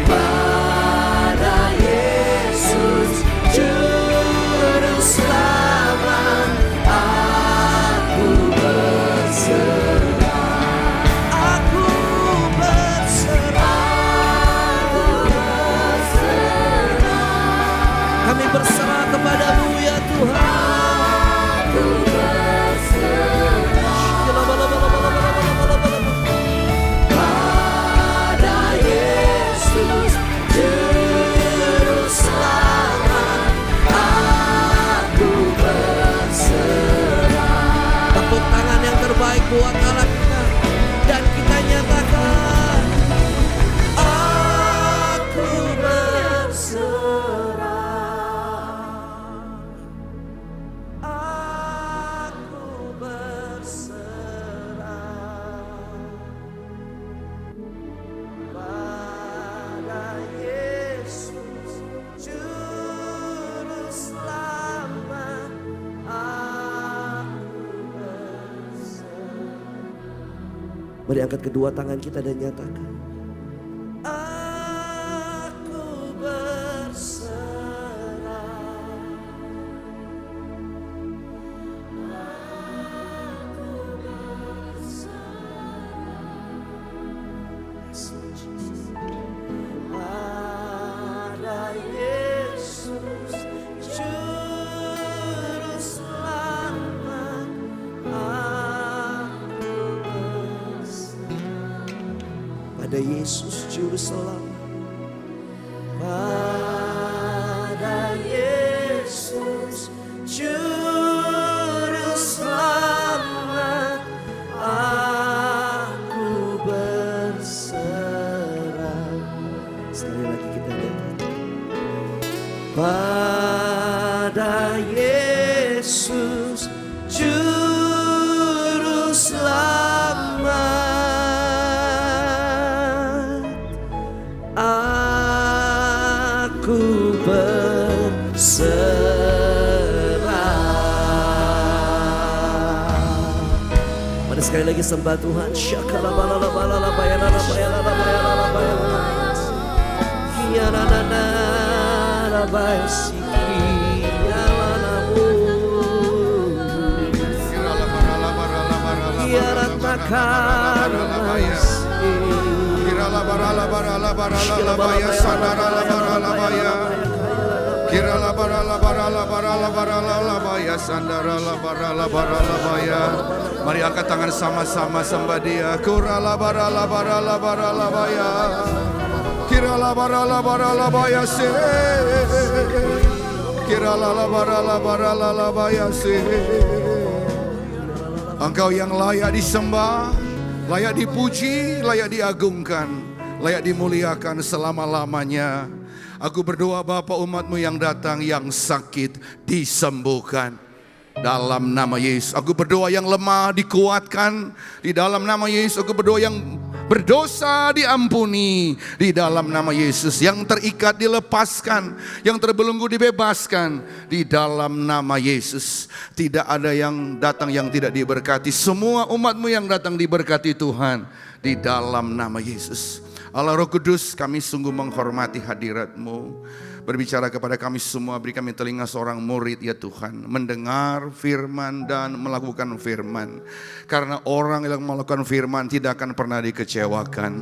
pada Yesus Juru Selamat. Aku berserah, aku berserah, kami berserah kepadamu ya Tuhan. Aku pada Yesus Juru Selamat. Aku berserah. Tepuk tangan yang terbaik buat Allah kita, dan kita nyatakan, aku berserah, aku berserah pada Yesus Juru Selamat. Aku berserah. Mari angkat kedua tangan kita dan nyatakan, aku berserah, aku berserah pada Yesus Juru Selamat. Aku berserah pada Yesus Juru Selamat, pada Yesus Juru Selamat. Aku berserah. Sekali lagi kita nyatakan, pada Yesus Juru Selamat. Aku berserah. Mari sekali lagi sembah Tuhan. Mari angkat tangan sama-sama sembah Dia. Engkau yang layak disembah, layak dipuji, layak diagungkan, layak dimuliakan selama-lamanya. Aku berdoa Bapa, umat-Mu yang datang yang sakit disembuhkan dalam nama Yesus. Aku berdoa yang lemah dikuatkan di dalam nama Yesus. Aku berdoa yang berdosa diampuni di dalam nama Yesus. Yang terikat dilepaskan, yang terbelenggu dibebaskan di dalam nama Yesus. Tidak ada yang datang yang tidak diberkati. Semua umat-Mu yang datang diberkati Tuhan di dalam nama Yesus. Allah Roh Kudus, kami sungguh menghormati hadirat-Mu. berbicara kepada kami semua. Beri kami telinga seorang murid ya Tuhan, mendengar firman dan melakukan firman. Karena orang yang melakukan firman tidak akan pernah dikecewakan.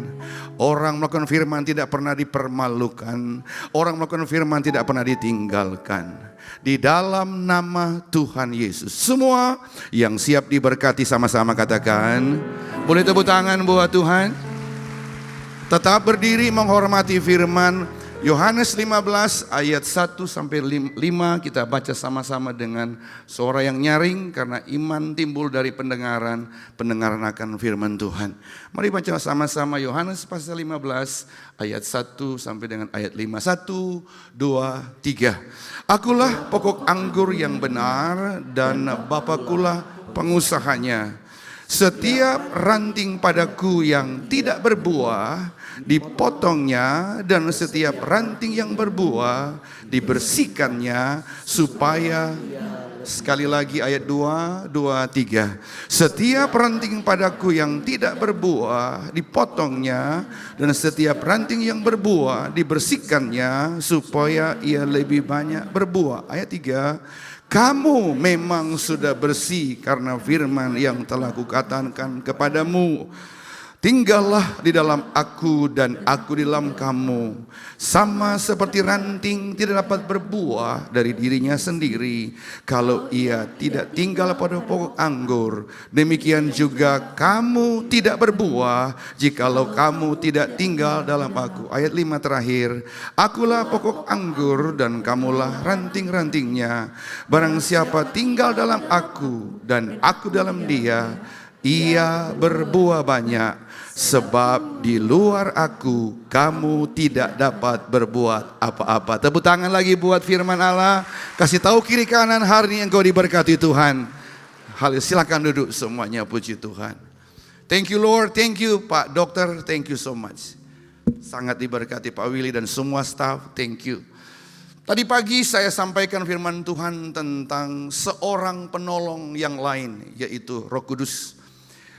Orang melakukan firman tidak pernah dipermalukan. Orang melakukan firman tidak pernah ditinggalkan. Di dalam nama Tuhan Yesus, semua yang siap diberkati sama-sama katakan. Boleh tepuk tangan buat Tuhan. Tetap berdiri menghormati firman Yohanes 15 ayat 1 sampai 5. Kita baca sama-sama dengan suara yang nyaring, karena iman timbul dari pendengaran, pendengaran akan firman Tuhan. Mari baca sama-sama Yohanes pasal 15 ayat 1 sampai dengan ayat 5. 1, 2, 3. Akulah pokok anggur yang benar dan Bapakulah pengusahanya. Setiap ranting padaku yang tidak berbuah dipotongnya, dan setiap ranting yang berbuah dibersihkannya, supaya, sekali lagi ayat 2, 3. Setiap ranting padaku yang tidak berbuah dipotongnya, dan setiap ranting yang berbuah dibersihkannya, supaya ia lebih banyak berbuah. Ayat 3. Kamu memang sudah bersih karena firman yang telah kukatakan kepadamu. Tinggallah di dalam aku dan aku di dalam kamu. Sama seperti ranting tidak dapat berbuah dari dirinya sendiri kalau ia tidak tinggal pada pokok anggur. Demikian juga kamu tidak berbuah jikalau kamu tidak tinggal dalam aku. Ayat 5 terakhir. Akulah pokok anggur dan kamulah ranting-rantingnya. Barang siapa tinggal dalam aku dan aku dalam dia, ia berbuah banyak. Sebab di luar aku kamu tidak dapat berbuat apa-apa. Tepuk tangan lagi buat firman Allah. Kasih tahu kiri kanan, hari ini engkau diberkati Tuhan. Silakan duduk semuanya, puji Tuhan. Thank you Lord, thank you Pak Dokter, thank you so much. Sangat diberkati Pak Willy dan semua staff, thank you. Tadi pagi saya sampaikan firman Tuhan tentang seorang penolong yang lain, yaitu Roh Kudus.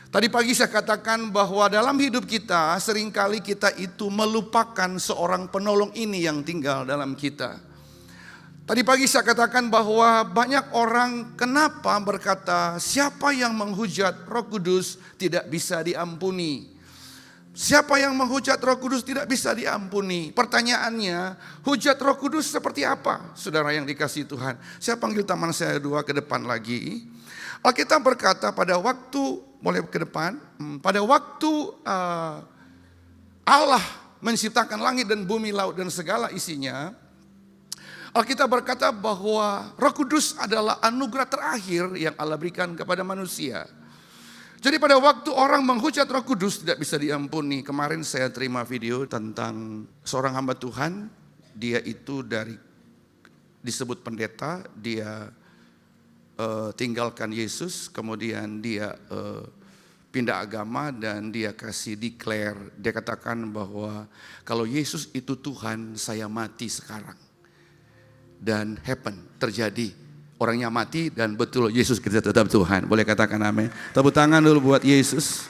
Tadi pagi saya katakan bahwa dalam hidup kita seringkali kita itu melupakan seorang penolong ini yang tinggal dalam kita. Tadi pagi saya katakan bahwa banyak orang kenapa berkata siapa yang menghujat Roh Kudus tidak bisa diampuni. Siapa yang menghujat Roh Kudus tidak bisa diampuni. Pertanyaannya, hujat Roh Kudus seperti apa? Saudara yang dikasihi Tuhan, saya panggil teman saya 2 ke depan lagi. Alkitab berkata pada waktu, boleh ke depan, pada waktu Allah menciptakan langit dan bumi, laut dan segala isinya, Alkitab berkata bahwa Roh Kudus adalah anugerah terakhir yang Allah berikan kepada manusia. Jadi pada waktu orang menghujat Roh Kudus tidak bisa diampuni. Kemarin saya terima video tentang seorang hamba Tuhan, dia itu disebut pendeta, dia tinggalkan Yesus, kemudian dia pindah agama dan dia kasih declare, dia katakan bahwa kalau Yesus itu Tuhan, saya mati sekarang. Dan happen, terjadi. Orangnya mati dan betul Yesus kita tetap Tuhan. Boleh katakan amin. Tepuk tangan dulu buat Yesus.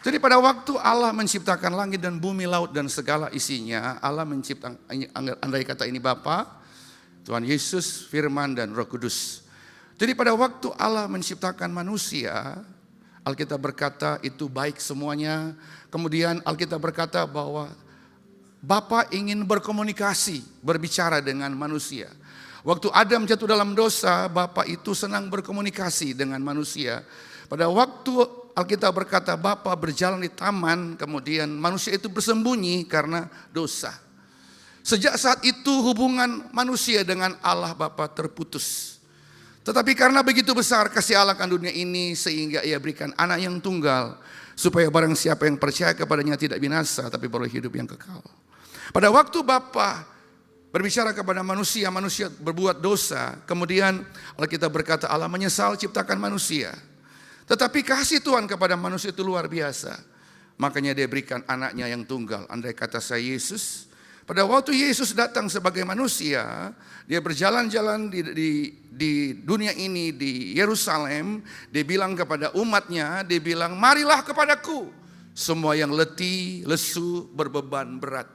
Jadi pada waktu Allah menciptakan langit dan bumi, laut dan segala isinya, Allah menciptakan, andai kata ini Bapa, Tuhan Yesus, Firman dan Roh Kudus. Jadi pada waktu Allah menciptakan manusia, Alkitab berkata itu baik semuanya. Kemudian Alkitab berkata bahwa Bapa ingin berkomunikasi, berbicara dengan manusia. Waktu Adam jatuh dalam dosa, Bapa itu senang berkomunikasi dengan manusia. Pada waktu Alkitab berkata Bapa berjalan di taman, kemudian manusia itu bersembunyi karena dosa. Sejak saat itu hubungan manusia dengan Allah Bapa terputus. Tetapi karena begitu besar kasih Allah akan dunia ini, sehingga ia berikan anak yang tunggal, supaya barang siapa yang percaya kepadanya tidak binasa, tapi beroleh hidup yang kekal. Pada waktu Bapa berbicara kepada manusia, manusia berbuat dosa, kemudian Alkitab berkata Allah menyesal ciptakan manusia. Tetapi kasih Tuhan kepada manusia itu luar biasa. Makanya dia berikan anaknya yang tunggal. Andai kata saya Yesus, pada waktu Yesus datang sebagai manusia, dia berjalan-jalan di dunia ini, di Yerusalem. Dia bilang kepada umatnya, dia bilang marilah kepadaku semua yang letih, lesu, berbeban berat.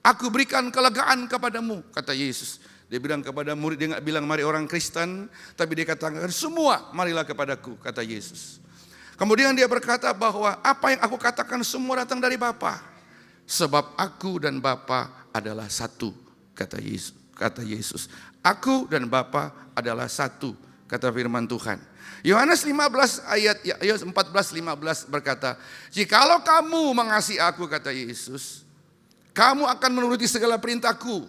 Aku berikan kelegaan kepadamu, kata Yesus. Dia bilang kepada murid, dia nggak bilang mari orang Kristen, tapi dia katakan semua marilah kepadaku, kata Yesus. Kemudian dia berkata bahwa apa yang aku katakan semua datang dari Bapa. Sebab aku dan Bapa adalah satu, kata Yesus. Aku dan Bapa adalah satu, kata firman Tuhan. Yohanes 15 ayat 14-15 berkata, jikalau kamu mengasihi aku, kata Yesus, kamu akan menuruti segala perintahku.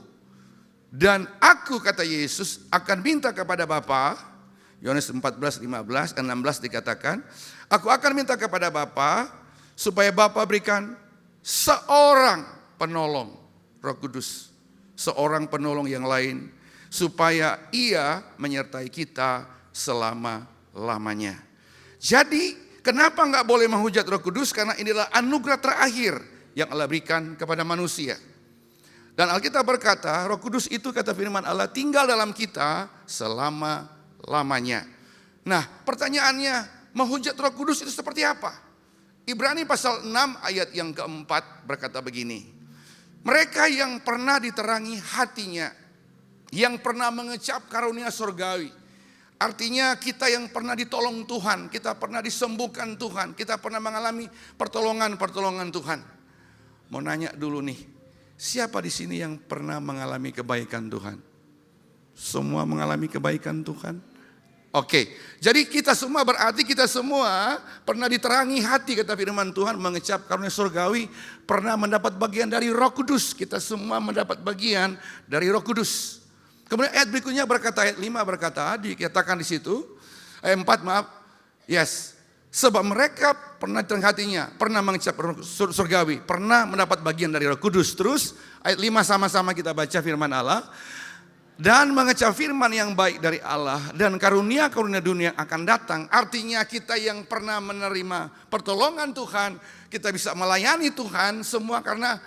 Dan aku, kata Yesus, akan minta kepada Bapa. Yohanes 14-15, 16 dikatakan, aku akan minta kepada Bapa supaya Bapa berikan seorang penolong, Roh Kudus. Seorang penolong yang lain, supaya ia menyertai kita selama-lamanya. Jadi kenapa nggak boleh menghujat Roh Kudus? Karena inilah anugerah terakhir yang Allah berikan kepada manusia. Dan Alkitab berkata, Roh Kudus itu, kata firman Allah, tinggal dalam kita selama-lamanya. Nah, pertanyaannya, menghujat Roh Kudus itu seperti apa? Ibrani pasal 6 ayat yang keempat berkata begini. Mereka yang pernah diterangi hatinya, yang pernah mengecap karunia surgawi. Artinya kita yang pernah ditolong Tuhan, kita pernah disembuhkan Tuhan, kita pernah mengalami pertolongan Tuhan. Mau nanya dulu nih, siapa di sini yang pernah mengalami kebaikan Tuhan? Semua mengalami kebaikan Tuhan? Oke, jadi kita semua berarti kita semua pernah diterangi hati, kata firman Tuhan, mengecap karunia surgawi, pernah mendapat bagian dari Roh Kudus. Kita semua mendapat bagian dari Roh Kudus. Kemudian ayat berikutnya berkata, ayat 5 berkata, dikatakan di situ, ayat 4 maaf, yes. Sebab mereka pernah diterangi hatinya, pernah mengecap surgawi, pernah mendapat bagian dari Roh Kudus. Terus ayat 5 sama-sama kita baca firman Allah. Dan mengecap firman yang baik dari Allah dan karunia-karunia dunia akan datang. Artinya kita yang pernah menerima pertolongan Tuhan, kita bisa melayani Tuhan semua karena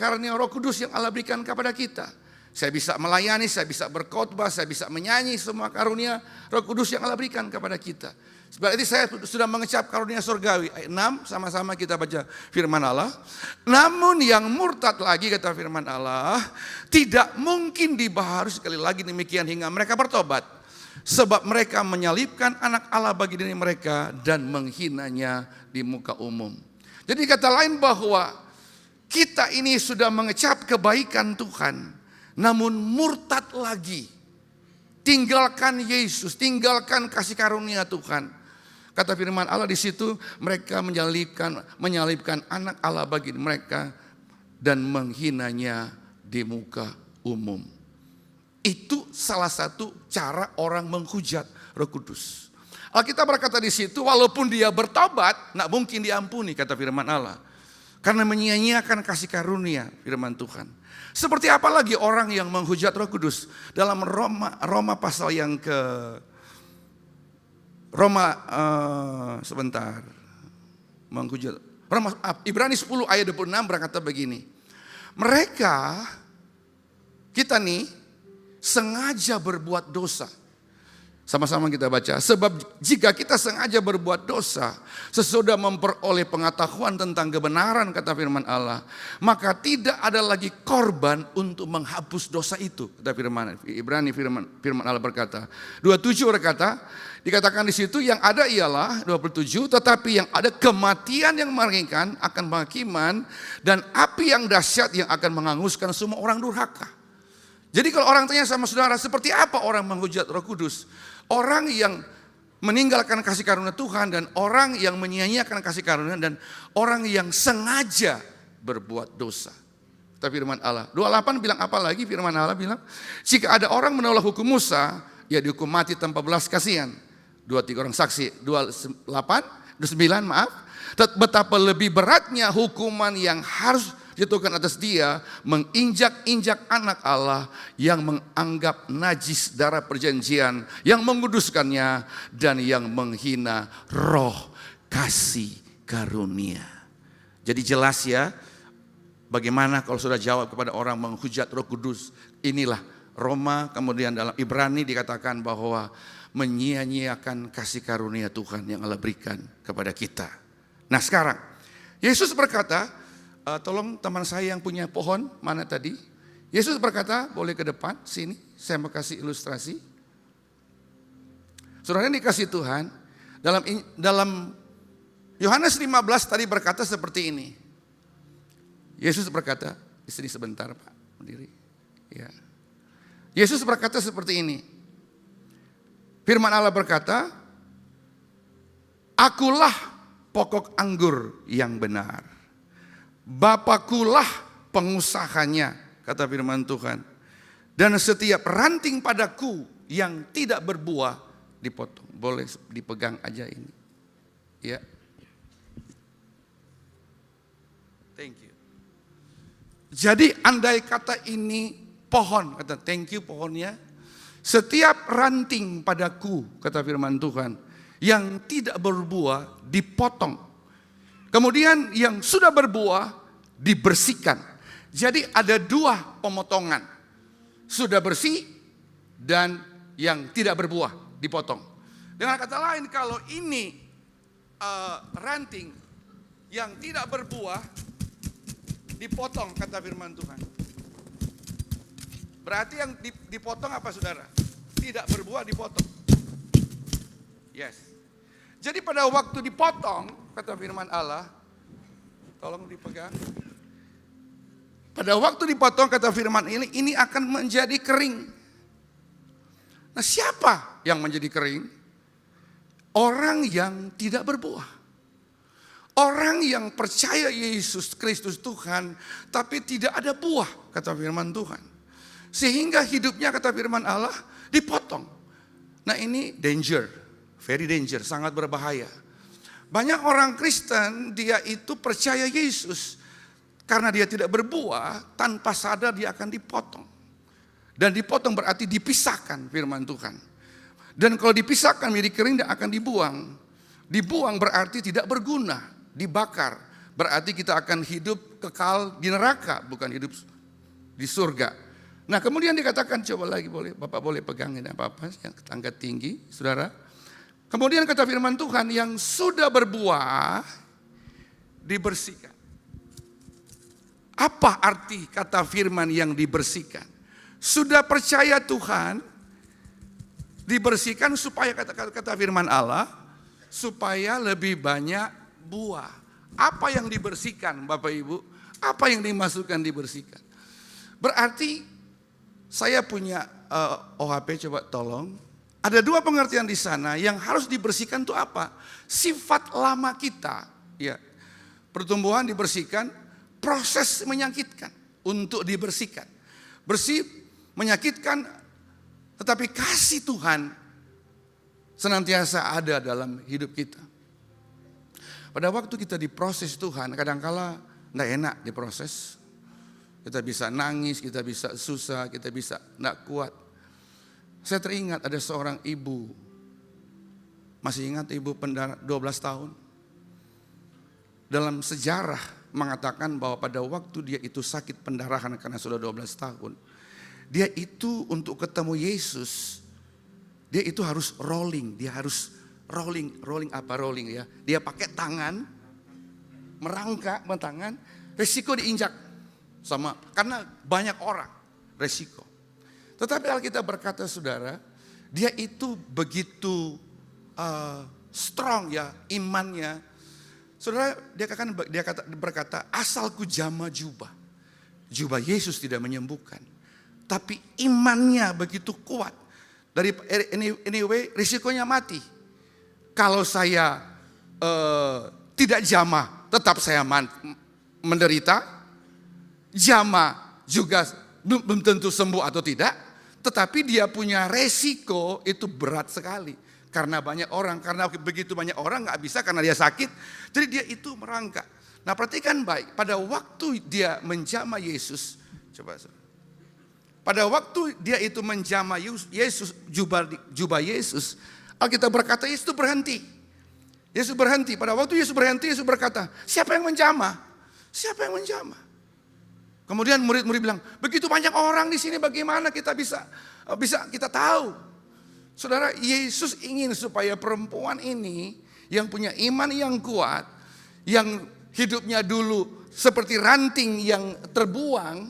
karunia Roh Kudus yang Allah berikan kepada kita. Saya bisa melayani, saya bisa berkhotbah, saya bisa menyanyi, semua karunia Roh Kudus yang Allah berikan kepada kita. Berarti saya sudah mengecap karunia surgawi. Ayat 6 sama-sama kita baca firman Allah. Namun yang murtad lagi, kata firman Allah, tidak mungkin dibaharui, sekali lagi demikian, hingga mereka bertobat. Sebab mereka menyalibkan anak Allah bagi diri mereka dan menghinanya di muka umum. Jadi kata lain bahwa kita ini sudah mengecap kebaikan Tuhan, namun murtad lagi. Tinggalkan Yesus, tinggalkan kasih karunia Tuhan. Kata firman Allah di situ, mereka menyalibkan anak Allah bagi mereka dan menghinanya di muka umum. Itu salah satu cara orang menghujat Roh Kudus. Alkitab berkata di situ, walaupun dia bertobat, tidak mungkin diampuni, kata firman Allah. Karena menyia-nyiakan kasih karunia firman Tuhan. Seperti apa lagi orang yang menghujat Roh Kudus? Dalam Roma pasal yang Ibrani 10 ayat 26 berkata begini. Mereka, kita nih sengaja berbuat dosa. Sama-sama kita baca. Sebab jika kita sengaja berbuat dosa, sesudah memperoleh pengetahuan tentang kebenaran, kata firman Allah, maka tidak ada lagi korban untuk menghapus dosa itu. Kata firman Ibrani, firman Allah berkata. 27 berkata, dikatakan di situ yang ada ialah 27, tetapi yang ada kematian yang mengerikan akan penghakiman dan api yang dahsyat yang akan menghanguskan semua orang durhaka. Jadi kalau orang tanya sama saudara, seperti apa orang menghujat Roh Kudus? Orang yang meninggalkan kasih karunia Tuhan dan orang yang menyia-nyiakan kasih karunia dan orang yang sengaja berbuat dosa. Kata firman Allah. 28 bilang apa lagi? Firman Allah bilang, jika ada orang menolak hukum Musa, ia dihukum mati tanpa belas kasihan. 2-3 orang saksi. 29 maaf. Betapa lebih beratnya hukuman yang harus jatuhkan atas dia, menginjak-injak anak Allah yang menganggap najis darah perjanjian, yang menguduskannya dan yang menghina roh kasih karunia. Jadi jelas ya, bagaimana kalau sudah jawab kepada orang menghujat Roh Kudus. Inilah Roma, kemudian dalam Ibrani dikatakan bahwa menyia-nyiakan kasih karunia Tuhan yang Allah berikan kepada kita. Nah sekarang, Yesus berkata, Tolong teman saya yang punya pohon, mana tadi? Yesus berkata, boleh ke depan, sini, saya mau kasih ilustrasi. Saudara dikasih Tuhan, dalam Yohanes 15 tadi berkata seperti ini. Yesus berkata, di sini sebentar Pak, berdiri. Ya. Yesus berkata seperti ini. Firman Allah berkata, akulah pokok anggur yang benar. Bapakulah pengusahanya, kata firman Tuhan. Dan setiap ranting padaku yang tidak berbuah dipotong. Boleh dipegang aja ini. Ya. Thank you. Jadi andai kata ini pohon, kata thank you pohonnya. Setiap ranting padaku, kata firman Tuhan, yang tidak berbuah dipotong. Kemudian yang sudah berbuah dibersihkan. Jadi ada dua pemotongan. Sudah bersih dan yang tidak berbuah dipotong. Dengan kata lain, kalau ini ranting yang tidak berbuah dipotong, kata firman Tuhan. Berarti yang dipotong apa saudara? Tidak berbuah dipotong. Yes. Jadi pada waktu dipotong, kata firman Allah, tolong dipegang. Pada waktu dipotong, kata firman ini akan menjadi kering. Nah, siapa yang menjadi kering? Orang yang tidak berbuah. Orang yang percaya Yesus Kristus Tuhan, tapi tidak ada buah, kata firman Tuhan. Sehingga hidupnya, kata firman Allah, dipotong. Nah, ini danger. Very danger, sangat berbahaya. Banyak orang Kristen, dia itu percaya Yesus. Karena dia tidak berbuah, tanpa sadar dia akan dipotong. Dan dipotong berarti dipisahkan firman Tuhan. Dan kalau dipisahkan menjadi kering, dia akan dibuang. Dibuang berarti tidak berguna, dibakar. Berarti kita akan hidup kekal di neraka, bukan hidup di surga. Nah, kemudian dikatakan, coba lagi boleh, Bapak boleh pegangin apa-apa yang tangga tinggi, saudara. Kemudian kata firman Tuhan, yang sudah berbuah dibersihkan. Apa arti kata firman yang dibersihkan? Sudah percaya Tuhan, dibersihkan supaya kata firman Allah, supaya lebih banyak buah. Apa yang dibersihkan Bapak Ibu? Apa yang dimasukkan dibersihkan? Berarti saya punya OHP, coba tolong. Ada dua pengertian di sana. Yang harus dibersihkan itu apa? Sifat lama kita. Ya, pertumbuhan dibersihkan, proses menyakitkan untuk dibersihkan. Bersih, menyakitkan, tetapi kasih Tuhan senantiasa ada dalam hidup kita. Pada waktu kita diproses Tuhan, kadangkala tidak enak diproses. Kita bisa nangis, kita bisa susah, kita bisa tidak kuat. Saya teringat ada seorang ibu, masih ingat ibu pendarahan 12 tahun. Dalam sejarah mengatakan bahwa pada waktu dia itu sakit pendarahan karena sudah 12 tahun. Dia itu untuk ketemu Yesus, dia itu harus rolling, dia harus rolling ya. Dia pakai tangan, merangkak tangan, resiko diinjak sama, karena banyak orang, resiko. Tetapi Alkitab berkata saudara, dia itu begitu strong ya imannya. Saudara, dia berkata, asalku jama jubah Yesus tidak menyembuhkan. Tapi imannya begitu kuat. Dari anyway risikonya mati. Kalau saya tidak jama, tetap saya menderita. Jama juga belum tentu sembuh atau tidak, tetapi dia punya resiko itu berat sekali. Karena banyak orang, karena begitu banyak orang gak bisa karena dia sakit, jadi dia itu merangkak. Nah perhatikan baik, pada waktu dia menjamah Yesus, pada waktu dia itu menjamah Yesus, jubah Yesus, Alkitab berkata Yesus itu berhenti. Yesus berhenti, pada waktu Yesus berhenti, Yesus berkata, siapa yang menjamah? Siapa yang menjamah? Kemudian murid-murid bilang, begitu banyak orang di sini, bagaimana kita bisa kita tahu? Saudara, Yesus ingin supaya perempuan ini yang punya iman yang kuat, yang hidupnya dulu seperti ranting yang terbuang,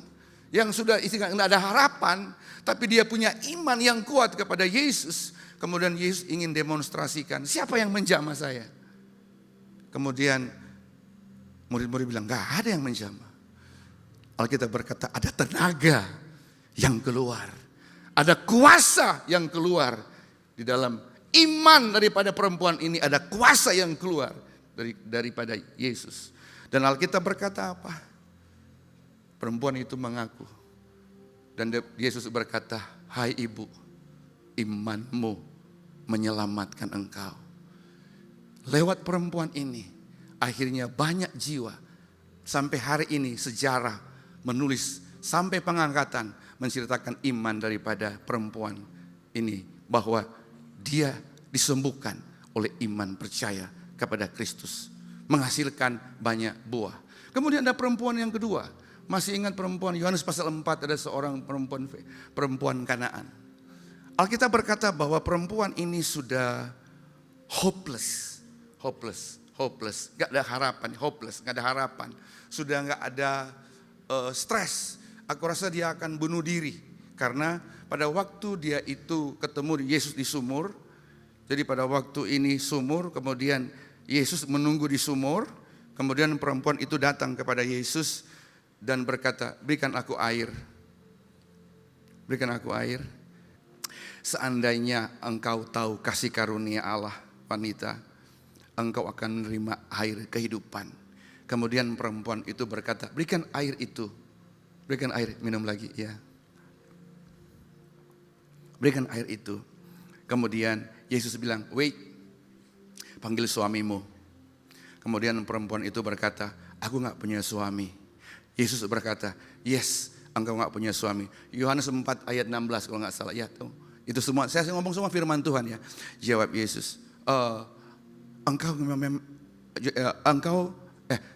yang sudah tidak ada harapan, tapi dia punya iman yang kuat kepada Yesus. Kemudian Yesus ingin demonstrasikan, siapa yang menjamah saya? Kemudian murid-murid bilang, gak ada yang menjamah. Alkitab berkata, ada tenaga yang keluar, ada kuasa yang keluar di dalam iman daripada perempuan ini, ada kuasa yang keluar daripada Yesus. Dan Alkitab berkata apa? Perempuan itu mengaku. Dan Yesus berkata, hai ibu, imanmu menyelamatkan engkau. Lewat perempuan ini, akhirnya banyak jiwa. Sampai hari ini sejarah menulis, sampai pengangkatan menceritakan iman daripada perempuan ini. Bahwa dia disembuhkan oleh iman percaya kepada Kristus. Menghasilkan banyak buah. Kemudian ada perempuan yang kedua. Masih ingat perempuan Yohanes pasal 4, ada seorang perempuan Kanaan. Alkitab berkata bahwa perempuan ini sudah hopeless. Gak ada harapan, gak ada harapan. Sudah gak ada stres. Aku rasa dia akan bunuh diri. Karena pada waktu dia itu ketemu Yesus di sumur. Jadi pada waktu ini sumur, kemudian Yesus menunggu di sumur, kemudian perempuan itu datang kepada Yesus dan berkata, berikan aku air. Berikan aku air. Seandainya engkau tahu kasih karunia Allah, wanita, engkau akan menerima air kehidupan. Kemudian perempuan itu berkata, berikan air itu. Berikan air, minum lagi ya. Berikan air itu. Kemudian Yesus bilang, wait. Panggil suamimu. Kemudian perempuan itu berkata, aku gak punya suami. Yesus berkata, yes, engkau gak punya suami. Yohanes 4 ayat 16 kalau gak salah. Ya, itu semua, saya ngomong semua firman Tuhan ya. Jawab Yesus,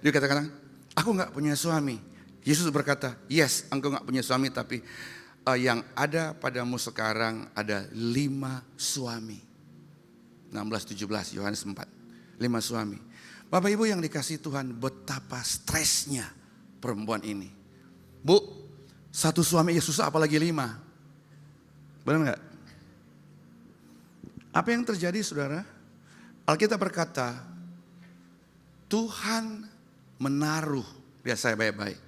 dia katakan, aku gak punya suami. Yesus berkata, yes, engkau gak punya suami, tapi yang ada padamu sekarang ada 5 suami. 16-17 Yohanes 4, 5 suami. Bapak Ibu yang dikasihi Tuhan, betapa stresnya perempuan ini. Bu, 1 suami ya susah, apalagi 5. Benar gak? Apa yang terjadi saudara? Alkitab berkata, Tuhan menaruh, biar saya baik-baik.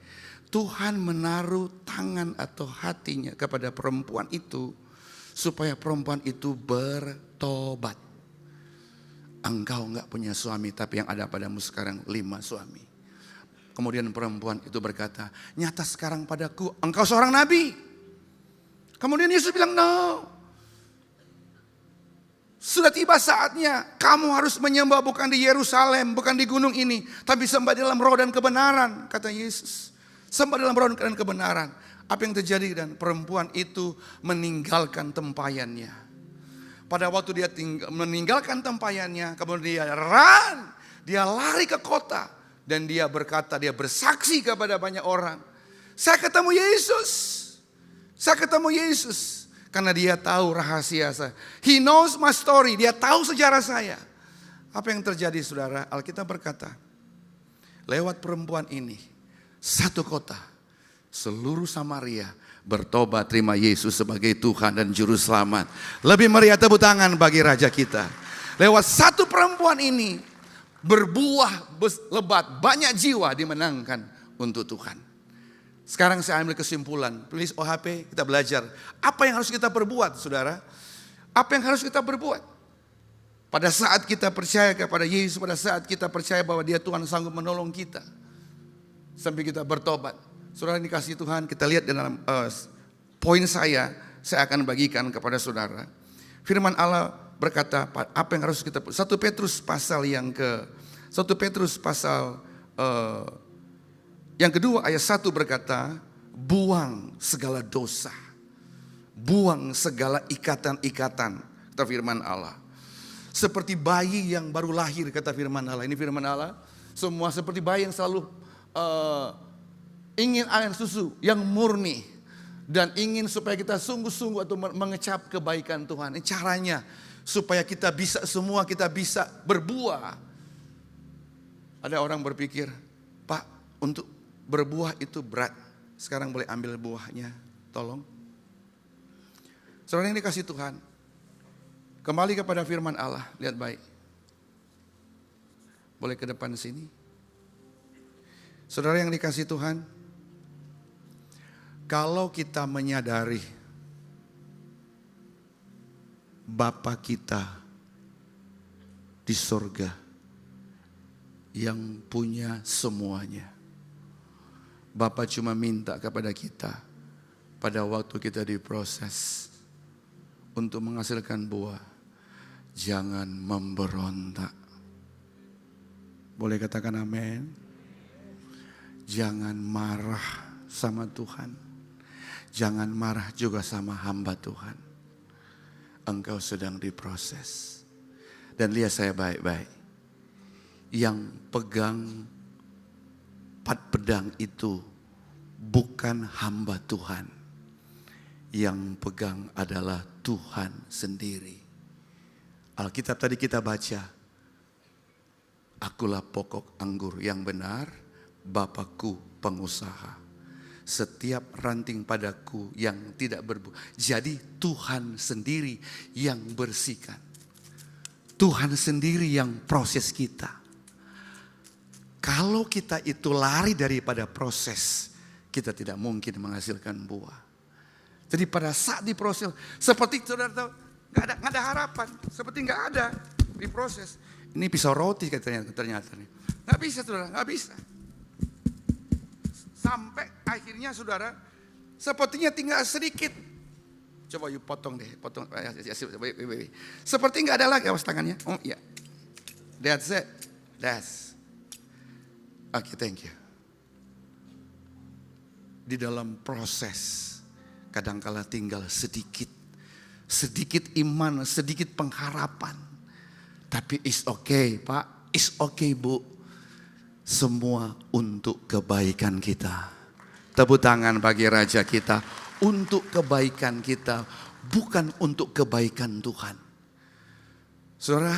Tuhan menaruh tangan atau hatinya kepada perempuan itu, supaya perempuan itu bertobat. Engkau enggak punya suami, tapi yang ada padamu sekarang 5 suami. Kemudian perempuan itu berkata, nyata sekarang padaku engkau seorang nabi. Kemudian Yesus bilang, no. Sudah tiba saatnya kamu harus menyembah bukan di Yerusalem, bukan di gunung ini, tapi sembah dalam roh dan kebenaran, kata Yesus. Sembah dalam roh dan kebenaran. Apa yang terjadi? Dan perempuan itu meninggalkan tempayannya. Pada waktu dia meninggalkan tempayannya, kemudian dia lari ke kota. Dan dia berkata, dia bersaksi kepada banyak orang. Saya ketemu Yesus. Saya ketemu Yesus. Karena dia tahu rahasia saya. He knows my story, dia tahu sejarah saya. Apa yang terjadi saudara? Alkitab berkata, lewat perempuan ini, 1 kota, seluruh Samaria bertobat terima Yesus sebagai Tuhan dan Juru Selamat. Lebih meriah tepuk tangan bagi Raja kita. Lewat 1 perempuan ini berbuah lebat, banyak jiwa dimenangkan untuk Tuhan. Sekarang saya ambil kesimpulan. Please OHP kita belajar. Apa yang harus kita perbuat saudara? Apa yang harus kita berbuat? Pada saat kita percaya kepada Yesus, pada saat kita percaya bahwa Dia Tuhan sanggup menolong kita. Sampai kita bertobat. Saudara dikasih Tuhan, kita lihat dalam poin saya akan bagikan kepada saudara. Firman Allah berkata apa yang harus kita, 1 Petrus pasal yang yang kedua ayat 1 berkata, buang segala dosa, buang segala ikatan-ikatan, kata firman Allah. Seperti bayi yang baru lahir, kata firman Allah. Ini firman Allah, semua seperti bayi yang selalu ingin air susu yang murni dan ingin supaya kita sungguh-sungguh atau mengecap kebaikan Tuhan. Ini caranya supaya kita bisa berbuah. Ada orang berpikir, Pak, untuk berbuah itu berat. Sekarang boleh ambil buahnya, tolong. Saudara yang dikasih Tuhan, kembali kepada firman Allah, lihat baik. Boleh ke depan sini. Saudara yang dikasih Tuhan, kalau kita menyadari Bapa kita di sorga yang punya semuanya. Bapa cuma minta kepada kita pada waktu kita diproses untuk menghasilkan buah, jangan memberontak. Boleh katakan amin? Jangan marah sama Tuhan. Jangan marah juga sama hamba Tuhan. Engkau sedang diproses. Dan lihat saya baik-baik. Yang pegang 4 pedang itu bukan hamba Tuhan. Yang pegang adalah Tuhan sendiri. Alkitab tadi kita baca, akulah pokok anggur yang benar, Bapakku pengusaha. Setiap ranting padaku yang tidak berbuah. Jadi Tuhan sendiri yang bersihkan. Tuhan sendiri yang proses kita. Kalau kita itu lari daripada proses, kita tidak mungkin menghasilkan buah. Jadi pada saat diproses, seperti saudara tahu, nggak ada harapan, seperti nggak ada diproses. Ini pisau roti ternyata nih, nggak bisa saudara, nggak bisa. Sampai akhirnya saudara, sepertinya tinggal sedikit. Coba yuk potong deh, potong. Seperti nggak ada lagi awas tangannya. Oh iya, that's it, that's. Oke, thank you. Di dalam proses, kadangkala tinggal sedikit iman, sedikit pengharapan. Tapi it's okay Pak, it's okay Bu. Semua untuk kebaikan kita. Tepuk tangan bagi Raja kita. Untuk kebaikan kita, bukan untuk kebaikan Tuhan. Saudara,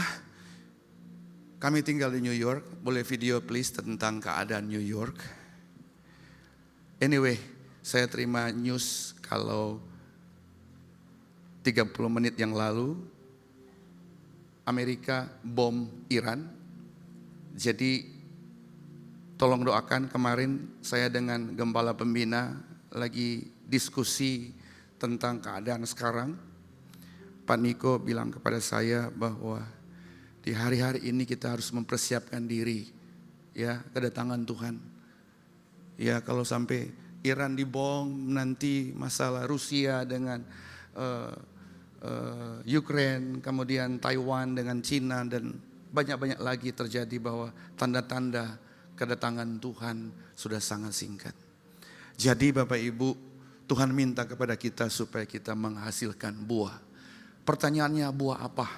kami tinggal di New York. Boleh video please tentang keadaan New York. Anyway, saya terima news kalau 30 menit yang lalu Amerika bom Iran. Jadi tolong doakan, kemarin saya dengan gembala pembina lagi diskusi tentang keadaan sekarang. Pak Niko bilang kepada saya bahwa di hari-hari ini kita harus mempersiapkan diri ya kedatangan Tuhan. Ya kalau sampai Iran dibom, nanti masalah Rusia dengan Ukraine, kemudian Taiwan dengan Cina dan banyak-banyak lagi terjadi bahwa tanda-tanda kedatangan Tuhan sudah sangat singkat. Jadi Bapak Ibu, Tuhan minta kepada kita supaya kita menghasilkan buah. Pertanyaannya buah apa?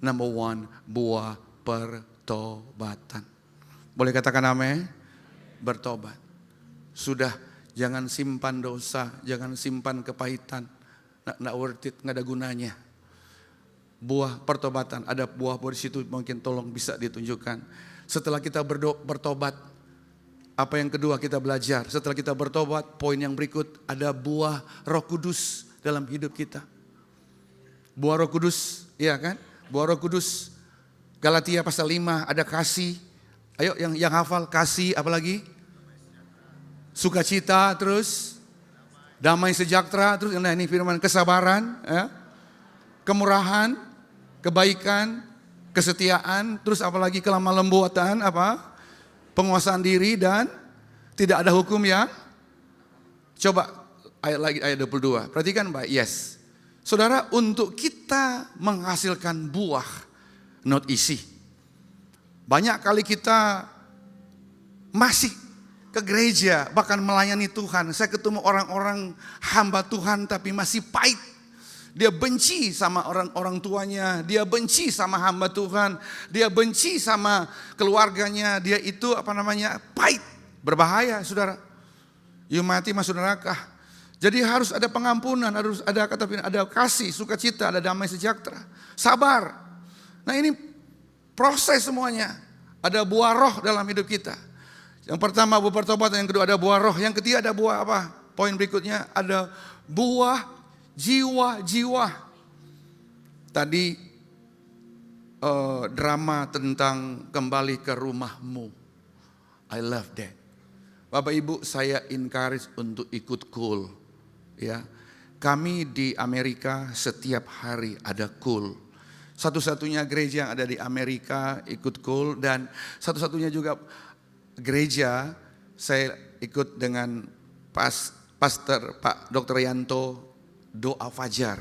Number 1, buah pertobatan. Boleh katakan amin? Bertobat. Sudah, jangan simpan dosa, jangan simpan kepahitan. Nggak worth it, nggak ada gunanya. Buah pertobatan, ada buah di situ mungkin tolong bisa ditunjukkan. Setelah kita bertobat, apa yang kedua kita belajar? Setelah kita bertobat, poin yang berikut ada buah Roh Kudus dalam hidup kita. Buah Roh Kudus, iya kan? Buah Roh Kudus. Galatia pasal 5 ada kasih. Ayo yang hafal kasih, apalagi? Sukacita, terus damai sejahtera, terus nah ini firman kesabaran, ya. Kemurahan, kebaikan, kesetiaan, terus apalagi kelemah lembutan, apa? Penguasaan diri dan tidak ada hukum yang. Coba ayat 22. Perhatikan Mbak, yes. Saudara, untuk kita menghasilkan buah, not easy. Banyak kali kita masih ke gereja, bahkan melayani Tuhan. Saya ketemu orang-orang hamba Tuhan tapi masih pahit. Dia benci sama orang tuanya, dia benci sama hamba Tuhan, dia benci sama keluarganya, dia itu pahit, berbahaya saudara. You mati masuk neraka. Jadi harus ada pengampunan, harus ada ada kasih, sukacita, ada damai sejahtera, sabar. Nah ini proses semuanya. Ada buah roh dalam hidup kita. Yang pertama buah pertobatan, yang kedua ada buah roh, yang ketiga ada buah apa? Poin berikutnya ada buah jiwa-jiwa. Tadi drama tentang kembali ke rumahmu. I love that. Bapak Ibu, saya encourage untuk ikut cool. Ya, kami di Amerika setiap hari ada cool. Satu-satunya gereja yang ada di Amerika ikut cool, dan satu-satunya juga gereja saya ikut dengan Pastor Pak Dr. Yanto doa fajar.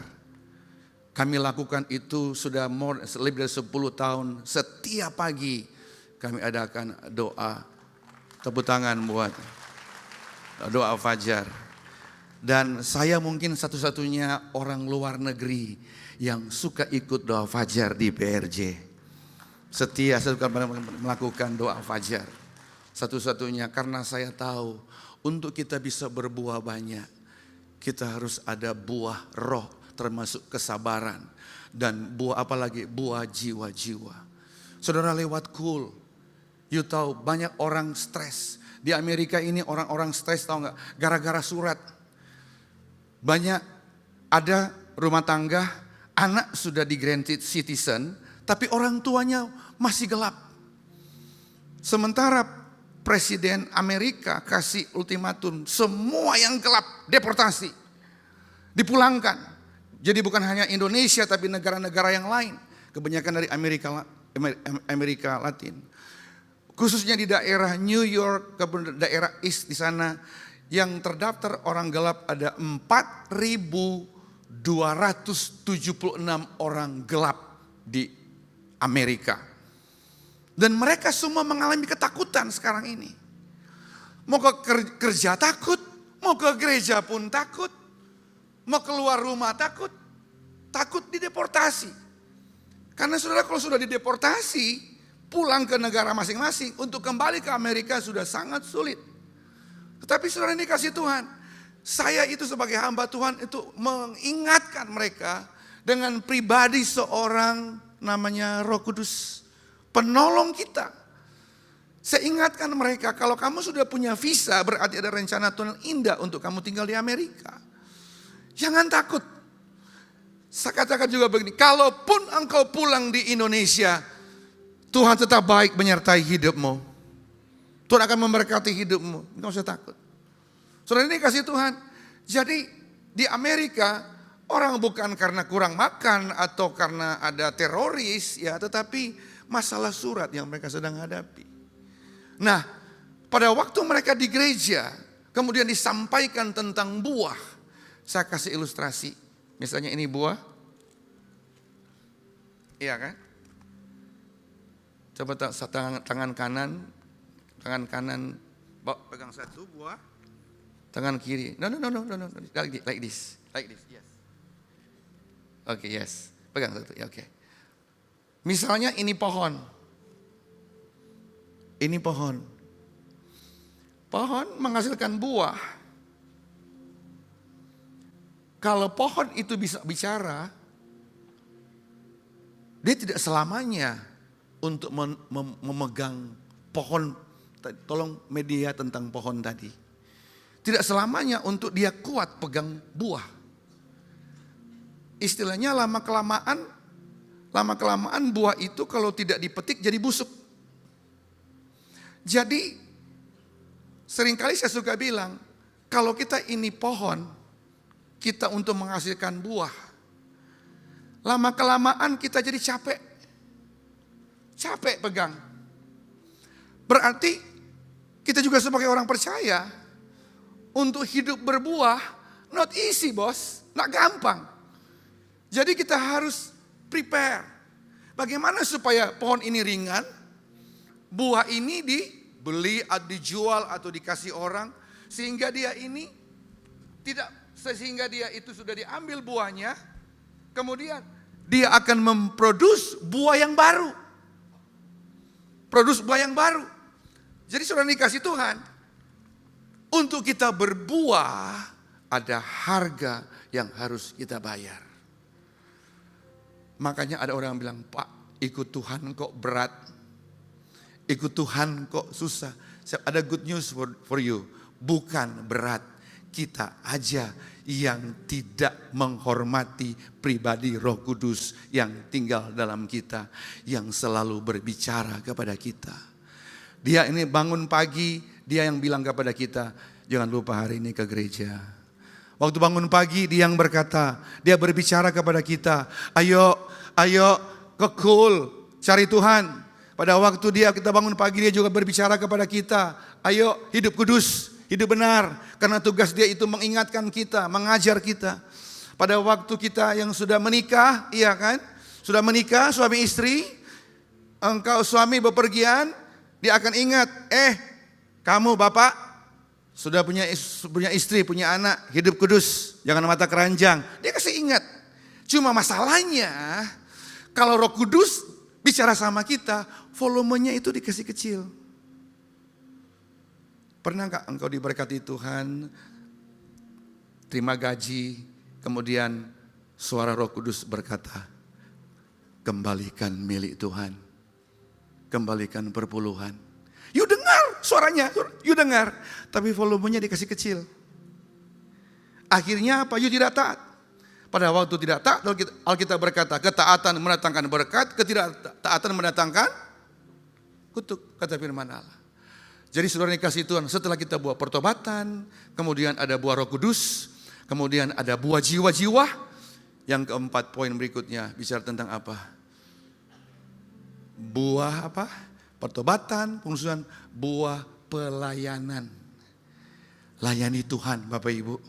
Kami lakukan itu sudah lebih dari 10 tahun. Setiap pagi kami adakan doa. Tepuk tangan buat doa fajar. Dan saya mungkin satu-satunya orang luar negeri yang suka ikut doa fajar di PRJ. Setia saya suka melakukan doa fajar. Satu-satunya, karena saya tahu untuk kita bisa berbuah banyak, kita harus ada buah roh, termasuk kesabaran. Dan buah apa lagi? Buah jiwa-jiwa. Saudara, lewat cool, you tahu banyak orang stres. Di Amerika ini orang-orang stres, tahu nggak? Gara-gara surat. Banyak ada rumah tangga, anak sudah di granted citizen, tapi orang tuanya masih gelap. Sementara Presiden Amerika kasih ultimatum, semua yang gelap deportasi, dipulangkan. Jadi bukan hanya Indonesia tapi negara-negara yang lain, kebanyakan dari Amerika Latin. Khususnya di daerah New York, daerah East di sana, yang terdaftar orang gelap ada 4.276 orang gelap di Amerika. Dan mereka semua mengalami ketakutan sekarang ini. Mau ke kerja takut, mau ke gereja pun takut, mau keluar rumah takut, takut dideportasi. Karena saudara, kalau sudah dideportasi, pulang ke negara masing-masing, untuk kembali ke Amerika sudah sangat sulit. Tetapi saudara, ini kasih Tuhan. Saya itu sebagai hamba Tuhan itu mengingatkan mereka dengan pribadi seorang namanya Roh Kudus, penolong kita. Saya ingatkan mereka, kalau kamu sudah punya visa, berarti ada rencana Tuhan indah untuk kamu tinggal di Amerika. Jangan takut. Saya katakan juga begini, kalaupun engkau pulang di Indonesia, Tuhan tetap baik menyertai hidupmu. Tuhan akan memberkati hidupmu, enggak usah takut. Saudara, ini kasih Tuhan. Jadi di Amerika, orang bukan karena kurang makan atau karena ada teroris, ya, tetapi masalah surat yang mereka sedang hadapi. Nah, pada waktu mereka di gereja, kemudian disampaikan tentang buah. Saya kasih ilustrasi. Misalnya ini buah. Iya kan? Coba tangan kanan, pegang satu buah, tangan kiri. No, like this, yes. Okay, yes, pegang satu, ya, okay. Misalnya ini pohon, pohon menghasilkan buah. Kalau pohon itu bisa bicara, dia tidak selamanya untuk memegang pohon. Tolong media tentang pohon tadi. Tidak selamanya untuk dia kuat pegang buah. Istilahnya lama kelamaan buah itu kalau tidak dipetik jadi busuk. Jadi seringkali saya suka bilang, kalau kita ini pohon, kita untuk menghasilkan buah, lama kelamaan kita jadi capek pegang. Berarti kita juga sebagai orang percaya, untuk hidup berbuah not easy, bos, not gampang. Jadi kita harus prepare. Bagaimana supaya pohon ini ringan, buah ini dibeli atau dijual atau dikasih orang, sehingga dia ini sehingga dia itu sudah diambil buahnya, kemudian dia akan memproduksi buah yang baru. Jadi saudara dikasih Tuhan, untuk kita berbuah ada harga yang harus kita bayar. Makanya ada orang yang bilang, Pak, ikut Tuhan kok berat, ikut Tuhan kok susah. Ada good news for you. Bukan berat, kita aja yang tidak menghormati pribadi Roh Kudus yang tinggal dalam kita, yang selalu berbicara kepada kita. Dia ini bangun pagi, dia yang bilang kepada kita, jangan lupa hari ini ke gereja. Waktu bangun pagi dia yang berkata, dia berbicara kepada kita, ayo kekul, cari Tuhan. Pada waktu kita bangun pagi dia juga berbicara kepada kita, ayo hidup kudus, hidup benar. Karena tugas dia itu mengingatkan kita, mengajar kita. Pada waktu kita yang sudah menikah, iya kan? Sudah menikah suami istri, engkau suami bepergian, dia akan ingat, kamu bapak sudah punya istri, punya anak, hidup kudus, jangan mata keranjang. Dia kasih ingat. Cuma masalahnya, kalau Roh Kudus bicara sama kita, volumenya itu dikasih kecil. Pernah gak engkau diberkati Tuhan, terima gaji, kemudian suara Roh Kudus berkata, kembalikan milik Tuhan, kembalikan perpuluhan. You dengar suaranya, you dengar, tapi volumenya dikasih kecil. Akhirnya apa? You tidak taat. Pada waktu tidak taat, Alkitab berkata, ketaatan mendatangkan berkat, ketidaktaatan mendatangkan kutuk, kata firman Allah. Jadi saudara dikasih Tuhan, setelah kita buat pertobatan, kemudian ada buah Roh Kudus, kemudian ada buah jiwa-jiwa. Yang keempat poin berikutnya bicara tentang apa? Buah apa? Pertobatan, pengusuhan, buah pelayanan. Layani Tuhan Bapak Ibu.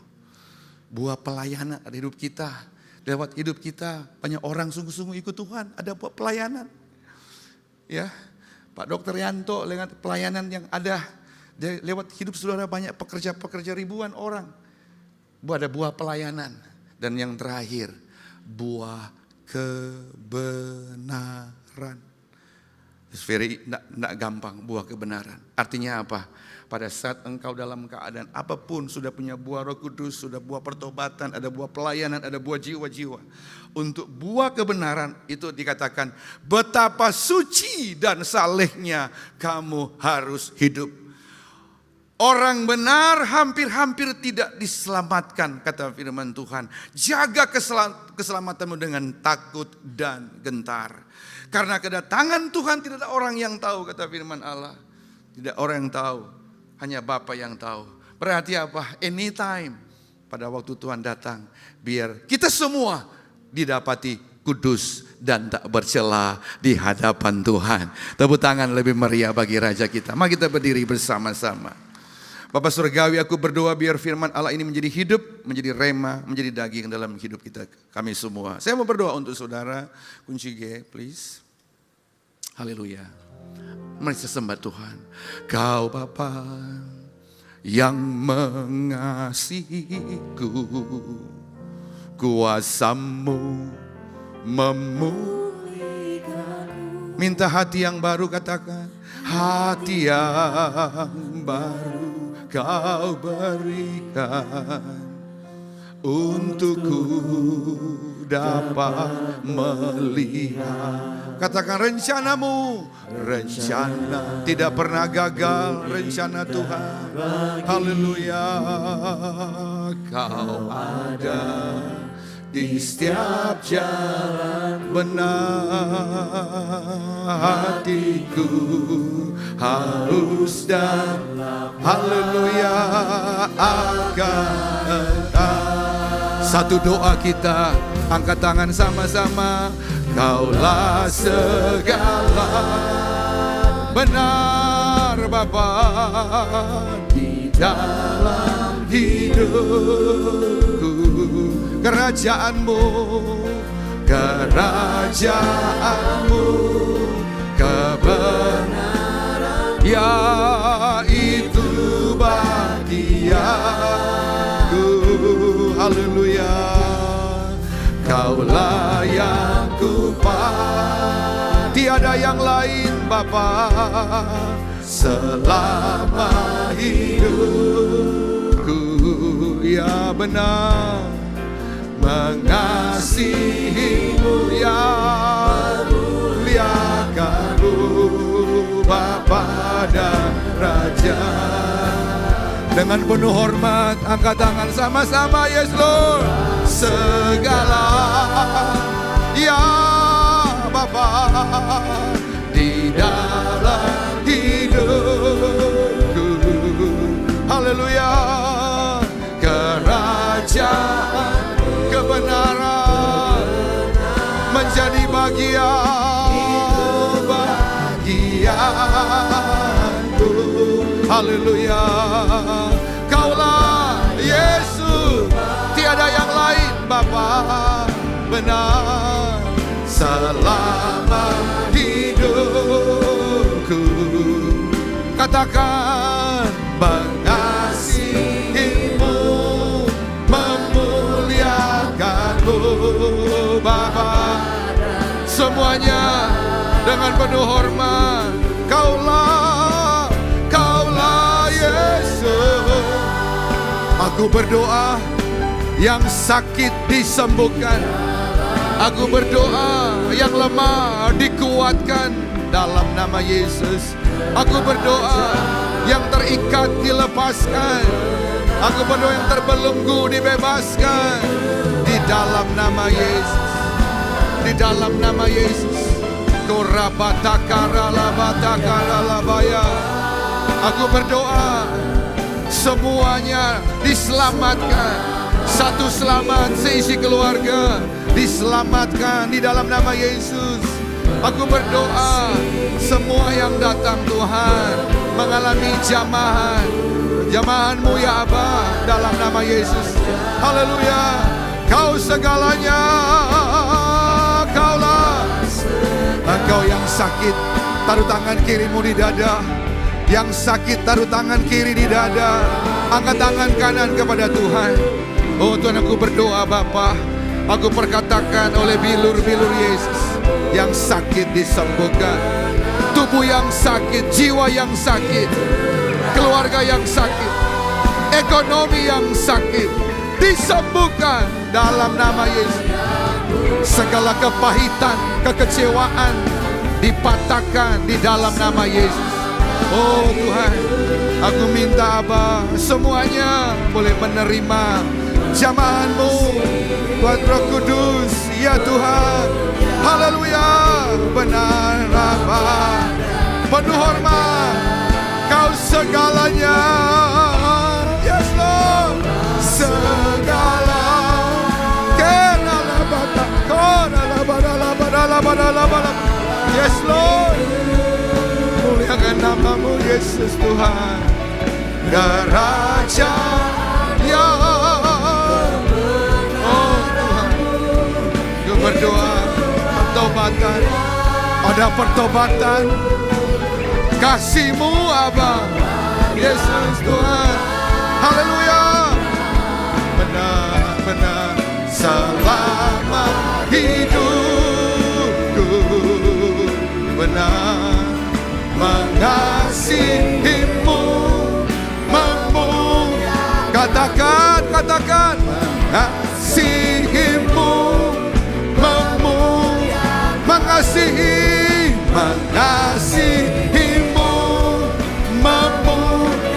Buah pelayanan ada hidup kita. Lewat hidup kita banyak orang sungguh-sungguh ikut Tuhan. Ada buah pelayanan. Ya, Pak Dr. Yanto lewat pelayanan yang ada. Lewat hidup saudara banyak pekerja-pekerja ribuan orang. Ada buah pelayanan. Dan yang terakhir, buah kebenaran. It's tidak gampang, buah kebenaran. Artinya apa? Pada saat engkau dalam keadaan apapun, sudah punya buah Roh Kudus, sudah buah pertobatan, ada buah pelayanan, ada buah jiwa-jiwa. Untuk buah kebenaran itu dikatakan, betapa suci dan salehnya kamu harus hidup. Orang benar hampir-hampir tidak diselamatkan, kata firman Tuhan. Jaga keselamatanmu dengan takut dan gentar. Karena kedatangan Tuhan tidak ada orang yang tahu, kata firman Allah. Tidak orang yang tahu, hanya Bapa yang tahu. Berarti apa? Anytime pada waktu Tuhan datang, biar kita semua didapati kudus dan tak bercela di hadapan Tuhan. Tepuk tangan lebih meriah bagi Raja kita. Mari kita berdiri bersama-sama. Bapa Surgawi, aku berdoa biar firman Allah ini menjadi hidup, menjadi rema, menjadi daging dalam hidup kita, kami semua. Saya mau berdoa untuk saudara. Kunci G, please. Haleluya. Mari kita sembah Tuhan. Kau Bapa yang mengasihiku, kuasa-Mu memulihkanku. Minta hati yang baru, katakan. Hati yang baru Kau berikan, untukku dapat melihat. Katakan rencanamu, rencana tidak pernah gagal, rencana Tuhan. Haleluya, Kau ada di setiap jalan benar. Hatiku haus dan haleluya akan engkau. Satu doa kita, angkat tangan sama-sama. Kaulah segala benar Bapa di dalam hidupku. Kerajaanmu, kerajaanmu, kebenaran, yaitu bagianku. Haleluya, Kaulah yang kupat, tiada yang lain Bapa, selama hidupku. Ya benar mengasihimu, ya muliakanmu Bapa dan Raja. Dengan penuh hormat, angkat tangan sama-sama, yes Lord. Segala ya Bapa di dalam hidupku, haleluya. Kerajaan kebenaran menjadi bagianku, haleluya. Kaulah Yesus, tiada yang lain Bapa, benar selama hidupku. Katakan mengasihimu, memuliakanmu Bapa. Semuanya dengan penuh hormat. Kaulah Yesus. Aku berdoa yang sakit disembuhkan. Aku berdoa yang lemah dikuatkan dalam nama Yesus. Aku berdoa yang terikat dilepaskan. Aku berdoa yang terbelenggu dibebaskan di dalam nama Yesus. Di dalam nama Yesus. Korabatakara-labaya. Aku berdoa semuanya diselamatkan. Satu selamat seisi keluarga diselamatkan di dalam nama Yesus. Aku berdoa semua yang datang Tuhan mengalami jamahan-Mu ya Aba dalam nama Yesus. Haleluya. Kau segalanya, Kaulah. Engkau yang sakit, taruh tangan kirimu di dada. Yang sakit taruh tangan kiri di dada. Angkat tangan kanan kepada Tuhan. Oh Tuhan, aku berdoa Bapa. Aku perkatakan oleh bilur-bilur Yesus, yang sakit disembuhkan. Tubuh yang sakit, jiwa yang sakit, keluarga yang sakit, ekonomi yang sakit disembuhkan dalam nama Yesus. Segala kepahitan, kekecewaan dipatahkan di dalam nama Yesus. Oh Tuhan, aku minta Aba semuanya boleh menerima jamahan-Mu, Tuhan Roh Kudus, ya Tuhan. Haleluya, benar Aba, penuh hormat, Kau segalanya, yes Lord, segala. Yes Lord, muliakan nama-Mu Yesus Tuhan. Raja ya, oh Tuhan, Ku berdoa pertobatan, ada pertobatan kasih-Mu Aba, Yesus Tuhan. Haleluya, benar-benar selama hidupku, benar mengasihi-Mu, katakan mengasihi-Mu,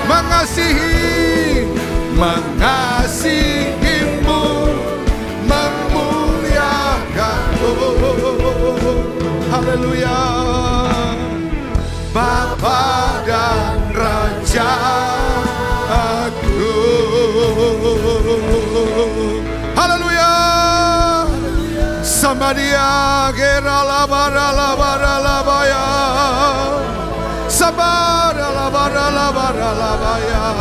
mengasihi-Mu, mengasihi-Mu, memuliakan-Mu. Haleluya. Bapa dan Raja aku. Haleluya. Samaria gerala barala barala baya. Sabara barala barala baya.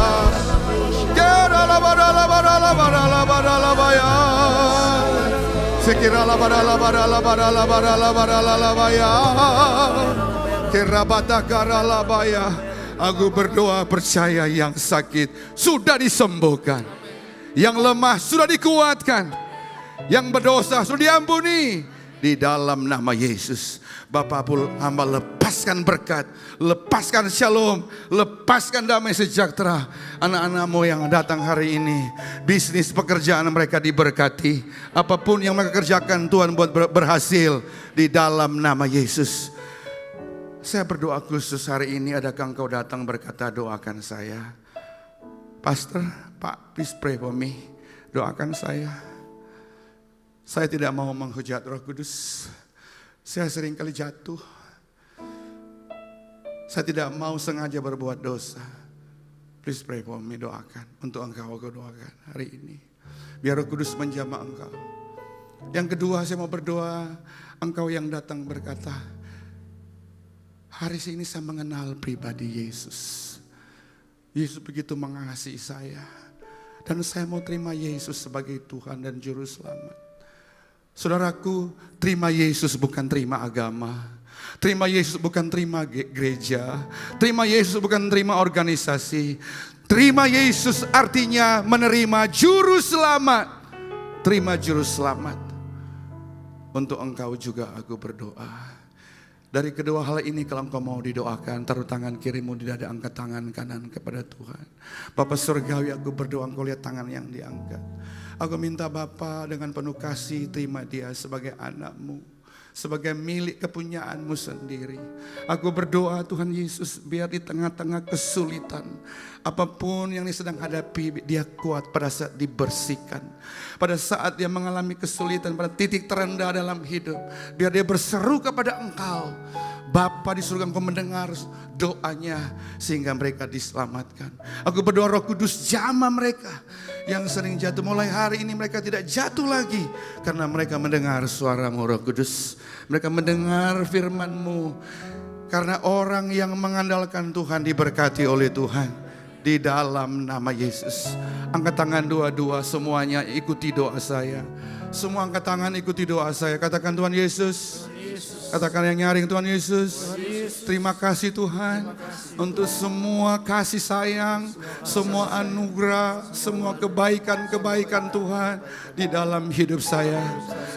Gerala barala barala barala barala baya. Sekirala barala barala barala barala barala baya. Kerabata karala baya. Aku berdoa percaya yang sakit sudah disembuhkan, yang lemah sudah dikuatkan, yang berdosa sudah diampuni di dalam nama Yesus. Bapak pun hamba lepaskan berkat, lepaskan shalom, lepaskan damai sejahtera. Anak-anak-Mu yang datang hari ini, bisnis pekerjaan mereka diberkati. Apapun yang mereka kerjakan Tuhan buat berhasil di dalam nama Yesus. Saya berdoa khusus hari ini, adakah engkau datang berkata doakan saya. Pastor, Pak, please pray for me. Doakan saya. Saya tidak mau menghujat Roh Kudus. Saya sering kali jatuh. Saya tidak mau sengaja berbuat dosa. Please pray for me, doakan. Untuk engkau aku doakan hari ini. Biar Roh Kudus menjamah engkau. Yang kedua saya mau berdoa, engkau yang datang berkata, hari ini saya mengenal pribadi Yesus. Yesus begitu mengasihi saya. Dan saya mau terima Yesus sebagai Tuhan dan Juru Selamat. Saudaraku, terima Yesus bukan terima agama. Terima Yesus bukan terima gereja. Terima Yesus bukan terima organisasi. Terima Yesus artinya menerima Juru Selamat. Terima Juru Selamat. Untuk engkau juga aku berdoa. Dari kedua hal ini kalau engkau mau didoakan, taruh tangan kirimu di dada, angkat tangan kanan kepada Tuhan. Bapa Surgawi, aku berdoa engkau lihat tangan yang diangkat. Aku minta Bapa dengan penuh kasih, terima dia sebagai anakmu, sebagai milik kepunyaanmu sendiri. Aku berdoa Tuhan Yesus, biar di tengah-tengah kesulitan, apapun yang dia sedang hadapi, dia kuat pada saat dibersihkan. Pada saat dia mengalami kesulitan, pada titik terendah dalam hidup, biar dia berseru kepada engkau. Bapa di surga, engkau mendengar doanya sehingga mereka diselamatkan. Aku berdoa Roh Kudus jamah mereka yang sering jatuh. Mulai hari ini mereka tidak jatuh lagi karena mereka mendengar suara-Mu Roh Kudus. Mereka mendengar firman-Mu. Karena orang yang mengandalkan Tuhan diberkati oleh Tuhan. Di dalam nama Yesus. Angkat tangan dua-dua semuanya, ikuti doa saya. Semua angkat tangan, ikuti doa saya. Katakan Tuhan Yesus. Katakan yang nyaring, Tuhan Yesus. Terima kasih Tuhan untuk semua kasih sayang, semua anugerah, semua kebaikan-kebaikan Tuhan di dalam hidup saya.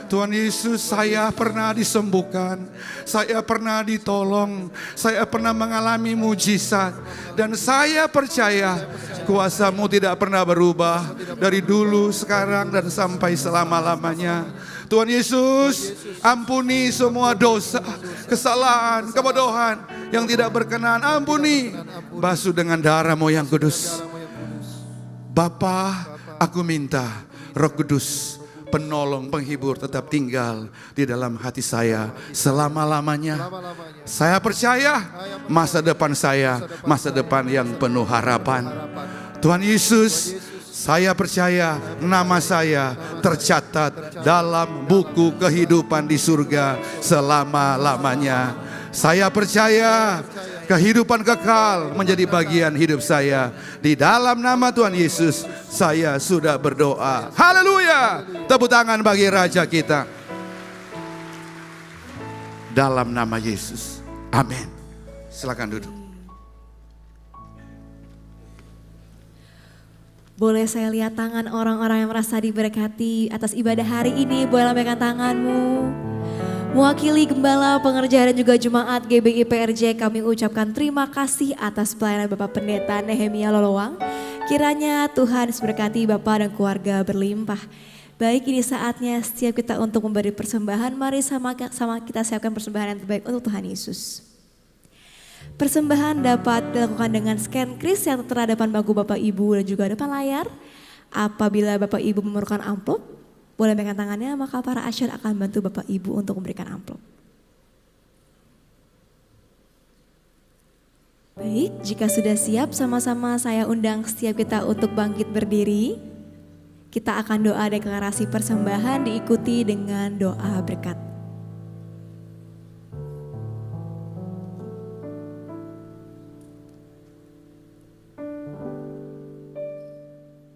Tuhan Yesus, saya pernah disembuhkan, saya pernah ditolong, saya pernah mengalami mujizat. Dan saya percaya kuasa-Mu tidak pernah berubah dari dulu, sekarang, dan sampai selama-lamanya. Tuhan Yesus, ampuni semua dosa, kesalahan, kebodohan yang tidak berkenan. Ampuni, basuh dengan darah-Mu yang kudus. Bapa, aku minta Roh Kudus, penolong, penghibur tetap tinggal di dalam hati saya selama-lamanya. Saya percaya masa depan saya, masa depan yang penuh harapan. Tuhan Yesus, saya percaya nama saya tercatat dalam buku kehidupan di surga selama-lamanya. Saya percaya kehidupan kekal menjadi bagian hidup saya. Di dalam nama Tuhan Yesus saya sudah berdoa. Haleluya. Tepuk tangan bagi Raja kita. Dalam nama Yesus. Amin. Silakan duduk. Boleh saya lihat tangan orang-orang yang merasa diberkati atas ibadah hari ini? Boleh lambaikan tanganmu. Mewakili Gembala, pengerja dan juga Jemaat GBI PRJ, kami ucapkan terima kasih atas pelayanan Bapak Pendeta Nehemia Lolowang. Kiranya Tuhan memberkati Bapak dan keluarga berlimpah. Baik, ini saatnya setiap kita untuk memberi persembahan. Mari sama kita siapkan persembahan yang terbaik untuk Tuhan Yesus. Persembahan dapat dilakukan dengan scan kris yang tertera depan bangku Bapak Ibu dan juga depan layar. Apabila Bapak Ibu memerlukan amplop, boleh memegang tangannya, maka para usher akan bantu Bapak Ibu untuk memberikan amplop. Baik, jika sudah siap, sama-sama saya undang setiap kita untuk bangkit berdiri. Kita akan doa deklarasi persembahan diikuti dengan doa berkat.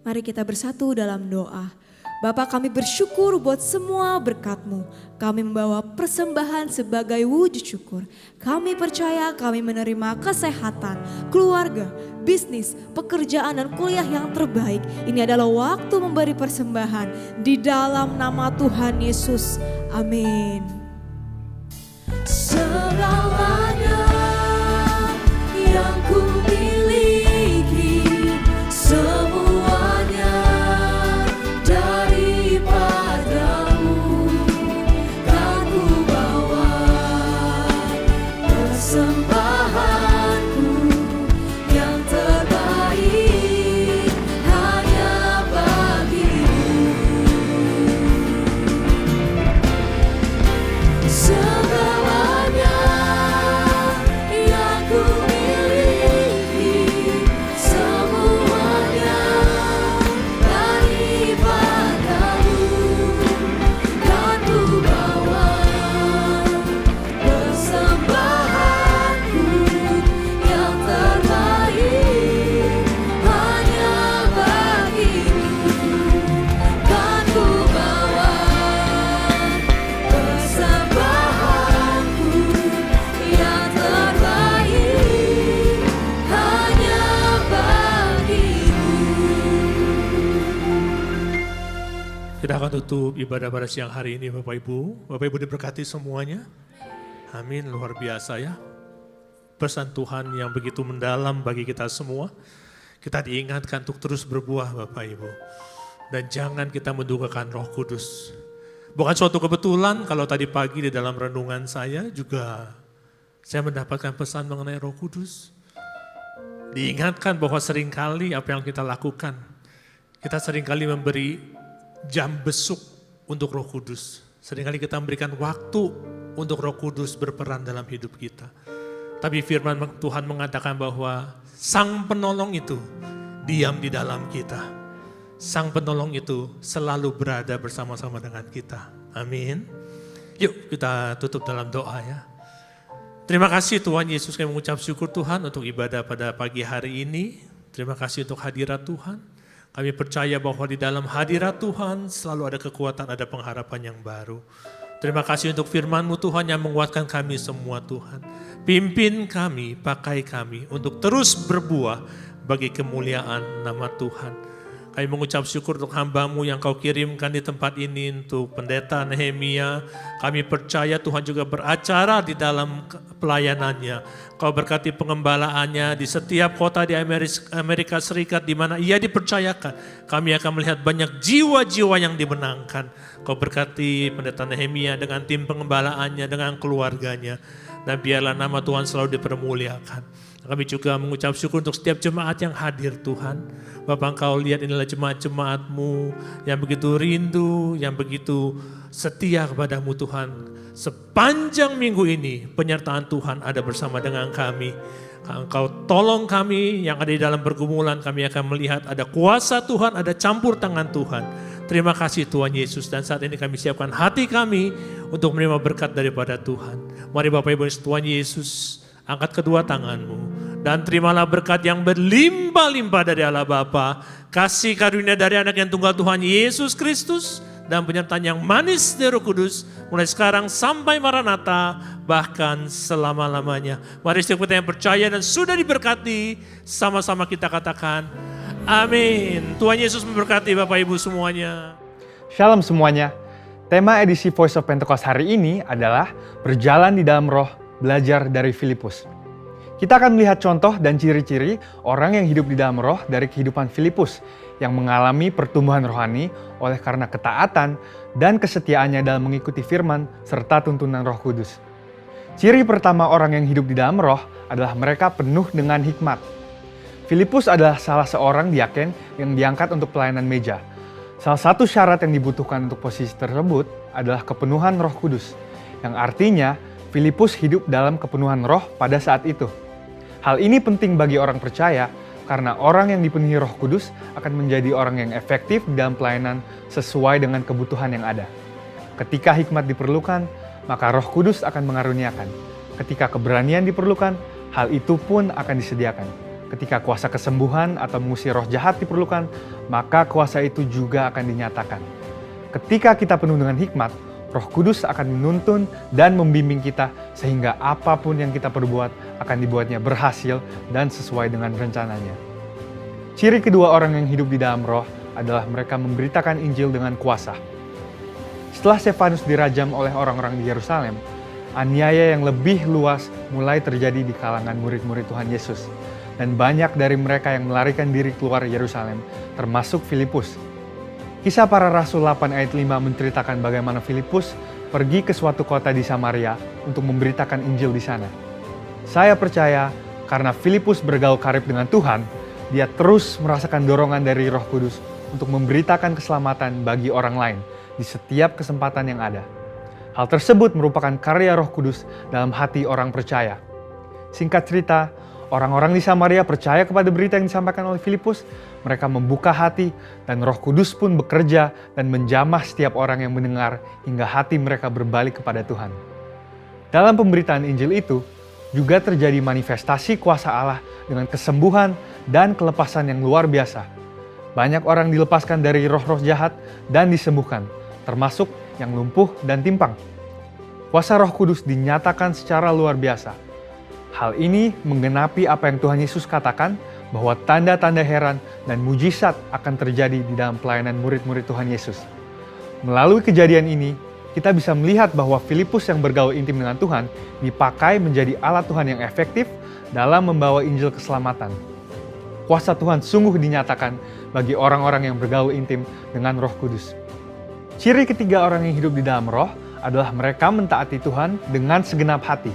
Mari kita bersatu dalam doa. Bapa, kami bersyukur buat semua berkat-Mu. Kami membawa persembahan sebagai wujud syukur. Kami percaya kami menerima kesehatan, keluarga, bisnis, pekerjaan dan kuliah yang terbaik. Ini adalah waktu memberi persembahan di dalam nama Tuhan Yesus. Amin. Segalanya yang ku miliki, semuanya daripadamu, kan ku bawa persembahanku yang terbaik hanya bagimu. Segalanya yang ku miliki, semuanya daripadamu, kan ku bawa persembahanku yang terbaik hanya bagimu, kan ku bawa persembahanku yang terbaik hanya bagimu. Kita akan tutup ibadah pada siang hari ini Bapak Ibu. Bapak Ibu diberkati semuanya. Amin, luar biasa ya. Pesan Tuhan yang begitu mendalam bagi kita semua. Kita diingatkan untuk terus berbuah Bapak Ibu. Dan jangan kita mendukakan Roh Kudus. Bukan suatu kebetulan kalau tadi pagi di dalam renungan saya juga saya mendapatkan pesan mengenai Roh Kudus. Diingatkan bahwa seringkali apa yang kita lakukan, kita seringkali memberi jam besuk untuk Roh Kudus. Seringkali kita memberikan waktu untuk Roh Kudus berperan dalam hidup kita. Tapi firman Tuhan mengatakan bahwa Sang Penolong itu diam di dalam kita. Sang Penolong itu selalu berada bersama-sama dengan kita. Amin. Yuk kita tutup dalam doa ya. Terima kasih Tuhan Yesus, kami mengucap syukur Tuhan untuk ibadah pada pagi hari ini. Terima kasih untuk hadirat Tuhan. Kami percaya bahwa di dalam hadirat Tuhan selalu ada kekuatan, ada pengharapan yang baru. Terima kasih untuk firman-Mu Tuhan yang menguatkan kami semua Tuhan. Pimpin kami, pakai kami untuk terus berbuah bagi kemuliaan nama Tuhan. Kami mengucap syukur untuk hamba-Mu yang Kau kirimkan di tempat ini untuk Pendeta Nehemia. Kami percaya Tuhan juga beracara di dalam pelayanannya. Kau berkati pengembalaannya di setiap kota di Amerika Serikat di mana ia dipercayakan. Kami akan melihat banyak jiwa-jiwa yang dimenangkan. Kau berkati Pendeta Nehemia dengan tim pengembalaannya, dengan keluarganya. Dan biarlah nama Tuhan selalu dipermuliakan. Kami juga mengucap syukur untuk setiap jemaat yang hadir Tuhan. Bapak Engkau lihat inilah jemaat-jemaat-Mu yang begitu rindu, yang begitu setia kepadamu Tuhan. Sepanjang minggu ini penyertaan Tuhan ada bersama dengan kami. Engkau tolong kami yang ada di dalam pergumulan, kami akan melihat ada kuasa Tuhan, ada campur tangan Tuhan. Terima kasih Tuhan Yesus, dan saat ini kami siapkan hati kami untuk menerima berkat daripada Tuhan. Mari Bapak Ibu Tuhan Yesus, angkat kedua tanganmu dan terimalah berkat yang berlimpah-limpah dari Allah Bapa, kasih karunia dari anak yang tunggal Tuhan Yesus Kristus, dan penyertaan yang manis dari Roh Kudus mulai sekarang sampai Maranatha, bahkan selama-lamanya. Mari setiap kita yang percaya dan sudah diberkati, sama-sama kita katakan amin. Tuhan Yesus memberkati Bapak Ibu semuanya. Shalom semuanya. Tema edisi Voice of Pentecost hari ini adalah berjalan di dalam roh, belajar dari Filipus. Kita akan melihat contoh dan ciri-ciri orang yang hidup di dalam roh dari kehidupan Filipus yang mengalami pertumbuhan rohani oleh karena ketaatan dan kesetiaannya dalam mengikuti firman serta tuntunan Roh Kudus. Ciri pertama orang yang hidup di dalam roh adalah mereka penuh dengan hikmat. Filipus adalah salah seorang diaken yang diangkat untuk pelayanan meja. Salah satu syarat yang dibutuhkan untuk posisi tersebut adalah kepenuhan Roh Kudus, yang artinya Filipus hidup dalam kepenuhan roh pada saat itu. Hal ini penting bagi orang percaya karena orang yang dipenuhi Roh Kudus akan menjadi orang yang efektif dalam pelayanan sesuai dengan kebutuhan yang ada. Ketika hikmat diperlukan, maka Roh Kudus akan mengaruniakan. Ketika keberanian diperlukan, hal itu pun akan disediakan. Ketika kuasa kesembuhan atau mengusir roh jahat diperlukan, maka kuasa itu juga akan dinyatakan. Ketika kita penuh dengan hikmat, Roh Kudus akan menuntun dan membimbing kita sehingga apapun yang kita perbuat akan dibuatnya berhasil dan sesuai dengan rencananya. Ciri kedua orang yang hidup di dalam roh adalah mereka memberitakan Injil dengan kuasa. Setelah Stefanus dirajam oleh orang-orang di Yerusalem, aniaya yang lebih luas mulai terjadi di kalangan murid-murid Tuhan Yesus. Dan banyak dari mereka yang melarikan diri keluar Yerusalem, termasuk Filipus. Kisah Para Rasul 8 ayat 5 menceritakan bagaimana Filipus pergi ke suatu kota di Samaria untuk memberitakan Injil di sana. Saya percaya karena Filipus bergaul karib dengan Tuhan, dia terus merasakan dorongan dari Roh Kudus untuk memberitakan keselamatan bagi orang lain di setiap kesempatan yang ada. Hal tersebut merupakan karya Roh Kudus dalam hati orang percaya. Singkat cerita, orang-orang di Samaria percaya kepada berita yang disampaikan oleh Filipus. Mereka membuka hati dan Roh Kudus pun bekerja dan menjamah setiap orang yang mendengar hingga hati mereka berbalik kepada Tuhan. Dalam pemberitaan Injil itu, juga terjadi manifestasi kuasa Allah dengan kesembuhan dan kelepasan yang luar biasa. Banyak orang dilepaskan dari roh-roh jahat dan disembuhkan, termasuk yang lumpuh dan timpang. Kuasa Roh Kudus dinyatakan secara luar biasa. Hal ini menggenapi apa yang Tuhan Yesus katakan bahwa tanda-tanda heran dan mujizat akan terjadi di dalam pelayanan murid-murid Tuhan Yesus. Melalui kejadian ini, kita bisa melihat bahwa Filipus yang bergaul intim dengan Tuhan dipakai menjadi alat Tuhan yang efektif dalam membawa Injil keselamatan. Kuasa Tuhan sungguh dinyatakan bagi orang-orang yang bergaul intim dengan Roh Kudus. Ciri ketiga orang yang hidup di dalam Roh adalah mereka mentaati Tuhan dengan segenap hati.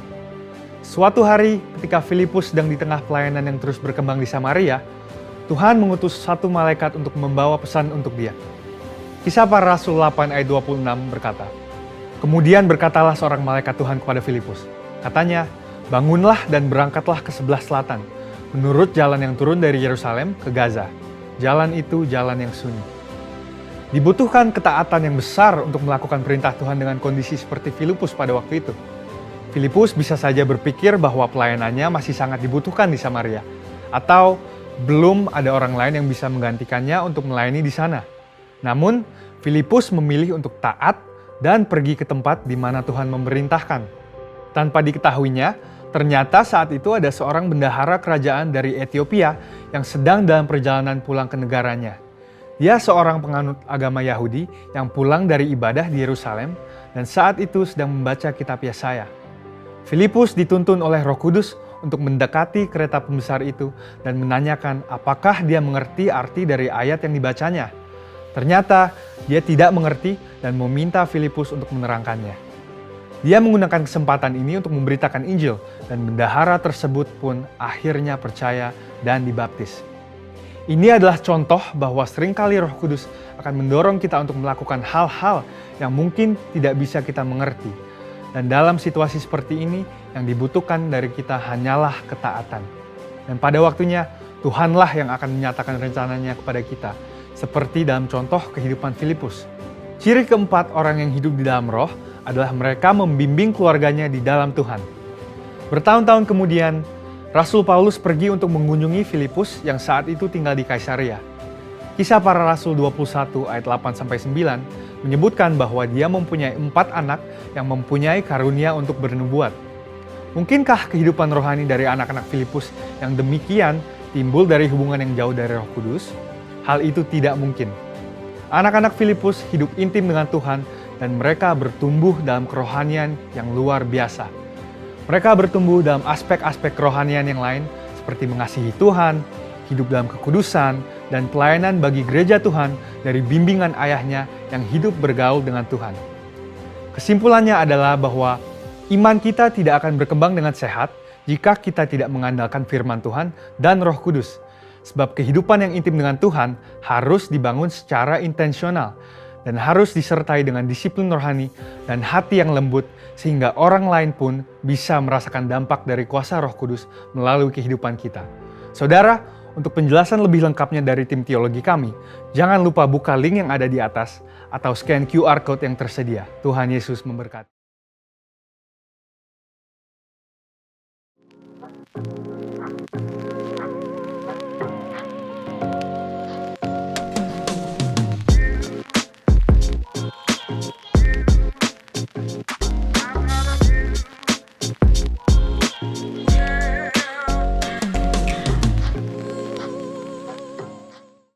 Suatu hari ketika Filipus sedang di tengah pelayanan yang terus berkembang di Samaria, Tuhan mengutus satu malaikat untuk membawa pesan untuk dia. Kisah Para Rasul 8 ayat 26 berkata, "Kemudian berkatalah seorang malaikat Tuhan kepada Filipus. Katanya, bangunlah dan berangkatlah ke sebelah selatan, menurut jalan yang turun dari Yerusalem ke Gaza. Jalan itu jalan yang sunyi." Dibutuhkan ketaatan yang besar untuk melakukan perintah Tuhan dengan kondisi seperti Filipus pada waktu itu. Filipus bisa saja berpikir bahwa pelayanannya masih sangat dibutuhkan di Samaria, atau belum ada orang lain yang bisa menggantikannya untuk melayani di sana. Namun, Filipus memilih untuk taat dan pergi ke tempat di mana Tuhan memerintahkan. Tanpa diketahuinya, ternyata saat itu ada seorang bendahara kerajaan dari Ethiopia yang sedang dalam perjalanan pulang ke negaranya. Dia seorang penganut agama Yahudi yang pulang dari ibadah di Yerusalem dan saat itu sedang membaca kitab Yesaya. Filipus dituntun oleh Roh Kudus untuk mendekati kereta pembesar itu dan menanyakan apakah dia mengerti arti dari ayat yang dibacanya. Ternyata dia tidak mengerti dan meminta Filipus untuk menerangkannya. Dia menggunakan kesempatan ini untuk memberitakan Injil dan bendahara tersebut pun akhirnya percaya dan dibaptis. Ini adalah contoh bahwa seringkali Roh Kudus akan mendorong kita untuk melakukan hal-hal yang mungkin tidak bisa kita mengerti. Dan dalam situasi seperti ini, yang dibutuhkan dari kita hanyalah ketaatan. Dan pada waktunya, Tuhanlah yang akan menyatakan rencananya kepada kita, seperti dalam contoh kehidupan Filipus. Ciri keempat orang yang hidup di dalam Roh adalah mereka membimbing keluarganya di dalam Tuhan. Bertahun-tahun kemudian, Rasul Paulus pergi untuk mengunjungi Filipus yang saat itu tinggal di Kaisarea. Kisah Para Rasul 21 ayat 8-9 menyebutkan bahwa dia mempunyai 4 anak yang mempunyai karunia untuk bernubuat. Mungkinkah kehidupan rohani dari anak-anak Filipus yang demikian timbul dari hubungan yang jauh dari Roh Kudus? Hal itu tidak mungkin. Anak-anak Filipus hidup intim dengan Tuhan dan mereka bertumbuh dalam kerohanian yang luar biasa. Mereka bertumbuh dalam aspek-aspek kerohanian yang lain seperti mengasihi Tuhan, hidup dalam kekudusan, dan pelayanan bagi gereja Tuhan dari bimbingan ayahnya yang hidup bergaul dengan Tuhan. Kesimpulannya adalah bahwa iman kita tidak akan berkembang dengan sehat jika kita tidak mengandalkan firman Tuhan dan Roh Kudus. Sebab kehidupan yang intim dengan Tuhan harus dibangun secara intensional dan harus disertai dengan disiplin rohani dan hati yang lembut sehingga orang lain pun bisa merasakan dampak dari kuasa Roh Kudus melalui kehidupan kita. Saudara, untuk penjelasan lebih lengkapnya dari tim teologi kami, jangan lupa buka link yang ada di atas atau scan QR code yang tersedia. Tuhan Yesus memberkati.